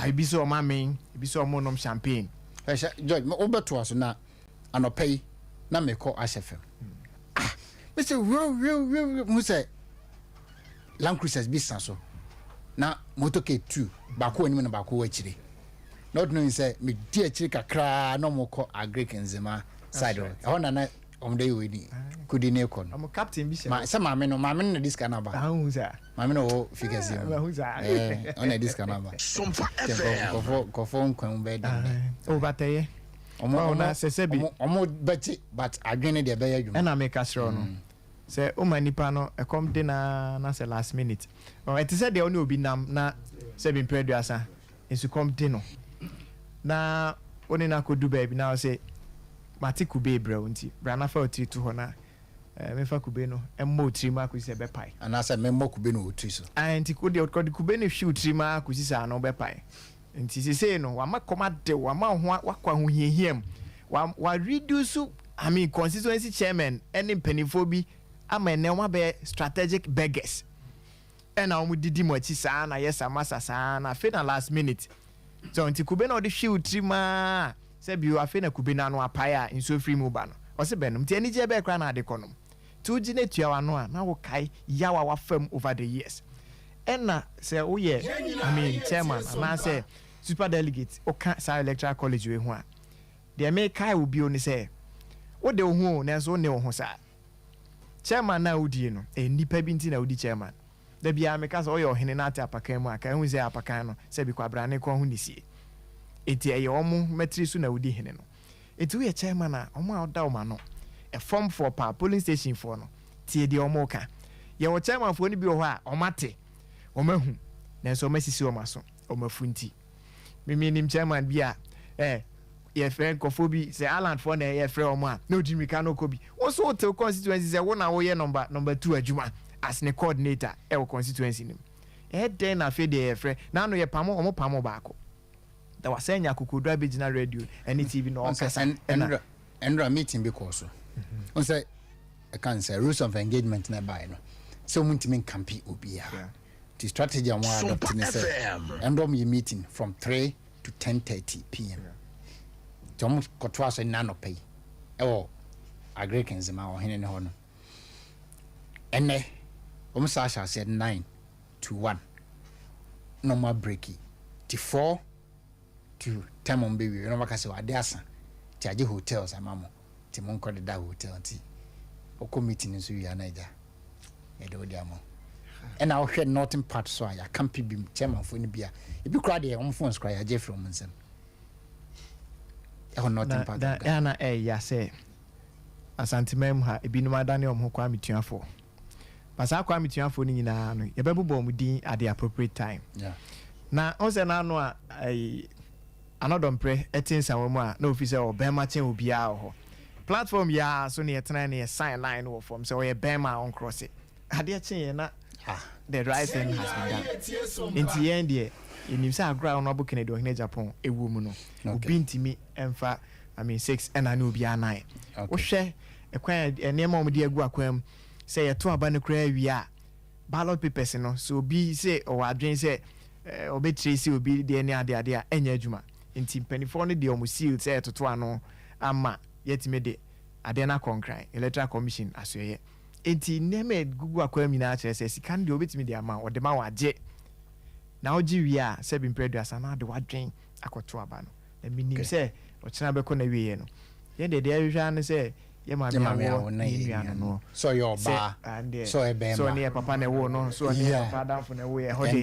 I be so omamen bi so omonom champagne George obeto aso na anopai na meko ahyefe me say real mu say Land Cruisers business so na motoke 2 bako anim na bako wachire not knowing say me die achire kakra no moko agric nzema side o na day we ni kudi ne kon am captain bi ma say maame no na this kanaba hu za maame no figures here hu za on this kanaba SOMPA FM kofo nkwan be da o bateye omo na sesebi omo beti but adwene de be yadwuma na make asro no say o manipa no e come dey na say last minute o it said dey only obi nam na say bin preduasa ensu come dey no na oni na ko du baby na say mati kube bra unti bra na fa otiri to ho na me fa kube no emmo otiri ma ko se be pai ana say memmo kube no otiri so anti ko de kube no hwi otiri ma ko si sa no be pai nti se no wa makoma de wa ma ho wakwa ho hiehiem wa reduce I mean constituency chairman any penifo bi ama ne wa be strategic beggars and na mu didi mo chi sa na yes amasa sa na fe na last minute so nti kube no de hwi otiri ma se bi afi na kube na no apaya inso free mu ba no o se benum ti ani je be kra na ade konom tu gi na tua wano a na wo kai yawa wa fam over the years enna se wo ye I mean chairman na say super delegate o ka sa electoral college we ho a de me kai wo bi oni say wo de wo ho na so ne wo ho sa chairman na odi no nipa bi nti na odi chairman da bia me ka so wo ye ohene na ate apakan mu aka hu say apakan no se bi kwabrane ko ho nisie eti aye omo metri so na odi hene no eti we chairman a omo a oda oma no e form for pa polling station for no tie de omo ka ye wo chairman for ni bi ho a omate omahu na so masisi omaso omafunti mimi nim chairman bi a ye friend kofobi say Island for na ye friend omo a no dimika no kobi wo so hotel constituency say wo na wo ye number 2 adwuma as ne coordinator e wo constituency nim den na fe de ye friend na no ye pamo omo pamo baako da wasenya kukudu abegina radio any TV no okasa endra meeting because on say I can say rules of engagement na by no so muntimi campi obia the strategy am adopt ne say endra me meeting from 3 to 10:30 p.m. Tom kotwa so na no pay e agric ma o hene ne ho no ene Sasha said 9 to 1 normal breaky to 4 to 10 on baby no maka se wa de asa ti age hotels amamo ti mon ko de da hotel ti o committee nso wi anaja e de odi amo e na o hwe northern part so ya campi bi chairman fo ni bia e bi kra de on phone scry age from nsem e ho northern part da na ya se asantimem ha e bi no madane om ho kwa mituafo pasa kwa mituafo ni nyina no ye bebubo mu din at the appropriate time na on se na no a another pre etinsa wo mu a na officer o bema chen obi a ho platform ya so ne etena ne sign line wo form so ye bema on cross it ade chen na the right thing has been done in the end ye in say agra on obo Kennedy Ohene Japan ewu mu no obi ntimi emfa I mean 6 and na obi a 9 wo hwe ekwan enema o de agu akwam say ye to aba ne kra wi a ballot papers no so obi say o adwen say obetri si obi de ne ade a enya adwuma nti penifo no de o seal say toto ano ama yetime de ade na konkran electoral commission asoye nti neme gugu akwam ina akere say sika de obetime de ama o de ma waje na oji wi a se bin predu asana de wadwen akoto aba no na minim say o kina be ko na wi ye no ye de ahwehwa ne say ye ma wo ni nua no so your ba so e be ma so ne papa na wo no so ne papa danfo na wo ye ho de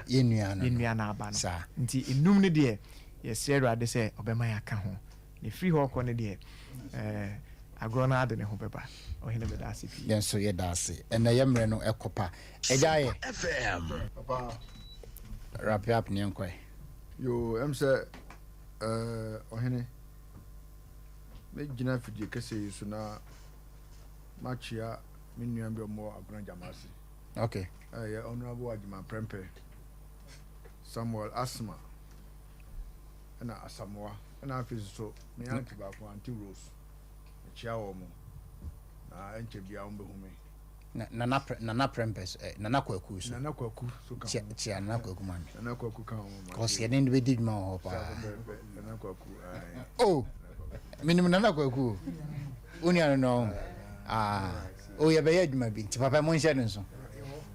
ye nua na aba no nti enum ne de ye sero ade say obema ya ka ho ne free ho ko ne de agrona ade ne ho beba ohene be da sipi yen so ye da se na ye mre no ekopa eja ye FM papa wrap up ne enkwai yo em say ohene me gyina fidie kese yi so na machia me nua bi mo agona jamasi. Okay. Yeah, honorable Ajima Prempe, Samuel Asma, and Asamoah, and I feel so. Me auntie back one anti Rose, a chiawomo. And to be on me. Nana Prempes, Nana Kwaku, Nana Kwaku, so Chia Nako man. Nana Kwaku come. Because he didn't we did more. Nana Kwaku. Oh, minimum Nana Kwaku. Unia no. Oh, you be my bit, Papa Monshanson.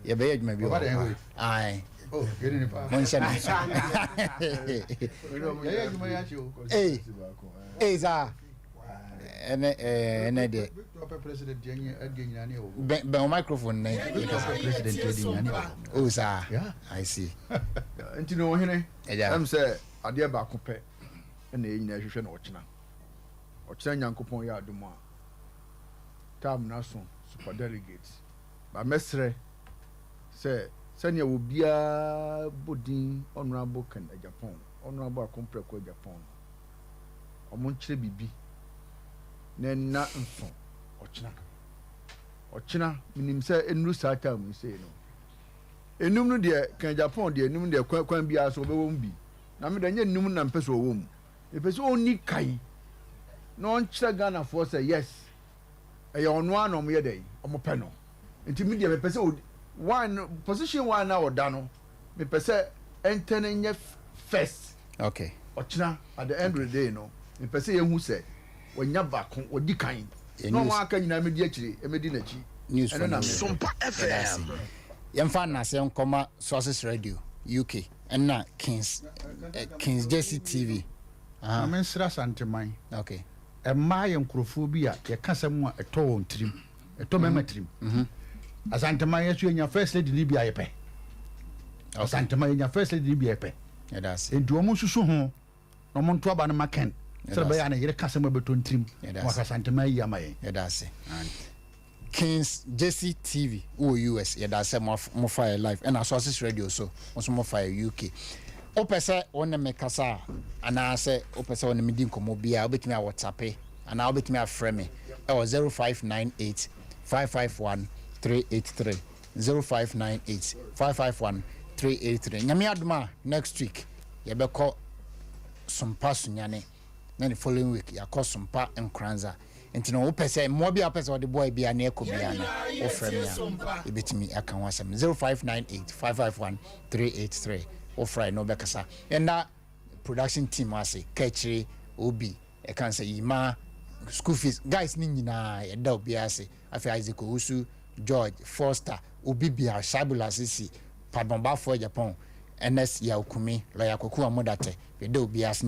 You be my bit. Aye. Oh, get in the Monshanson. Hey, sir. And President Jenny microphone President. Oh, sir. Yeah, I see. And you know, Henry, I'm say, I dear Bacope, and the Nation Ochina. Ochina Yankopon Yaduma. Tam Nason, super delegates. But Mestre say, Senya will be a budding honorable can a Japan, honorable Compreco Japan. Omonche Bibi. Nen na nso ochina minim se enu sata mu se no enum no de kan Japan de enum de kwan bia so be won bi na me da nya enum na mpese wo mu epese oni kai no nchira Ghana for say yes e ono ano mo ye dey omo pe no enti me de me pese one position one na oda no me pese enter na nya first. Okay. Ochina at the end of the day no me pese ye hu say wanya bako wodi kan no wa aka nyina medi akire emedi nachi news from Sompa FM yemfa na se nkoma Sources Radio UK and na Kings JC TV amensra santeman. Okay. Emma yenkrofo bi a ye kasam a eto won trim eto mema trim asanteman yesu enya first lady ni bi ayepe asanteman enya first lady ni bi ayepe yeah, that's endu omo susu ho no mo nto aba na maken sir be ya na yire kasam beton trim wa asanteman yi amaye yeah, that's it. Kings JC TV US yeah, that's mo fire live and Sources Radio so mo fire UK opese wona mekasa ana se opese wona medi nkomo bia obetimi a WhatsApp ana obetimi a frame me 0598 551 383 0598 551 383 nyame aduma next week ye be call Sompa Sunyane na the following week ya call Sompa Nkranza enti no opese mo bia opese wo de boy bia na ekọ bia na o frame ya ebetimi aka wasam 0598 551 383 offer no bekasa and that production team ase kachiri obi e kan say yima school fees guys ni nyina e da obi ase afi Isaac Usu George Foster obi bia Shabula sisi Padbomba for Japan NS ya okumi la yakoku amodate e da obi ase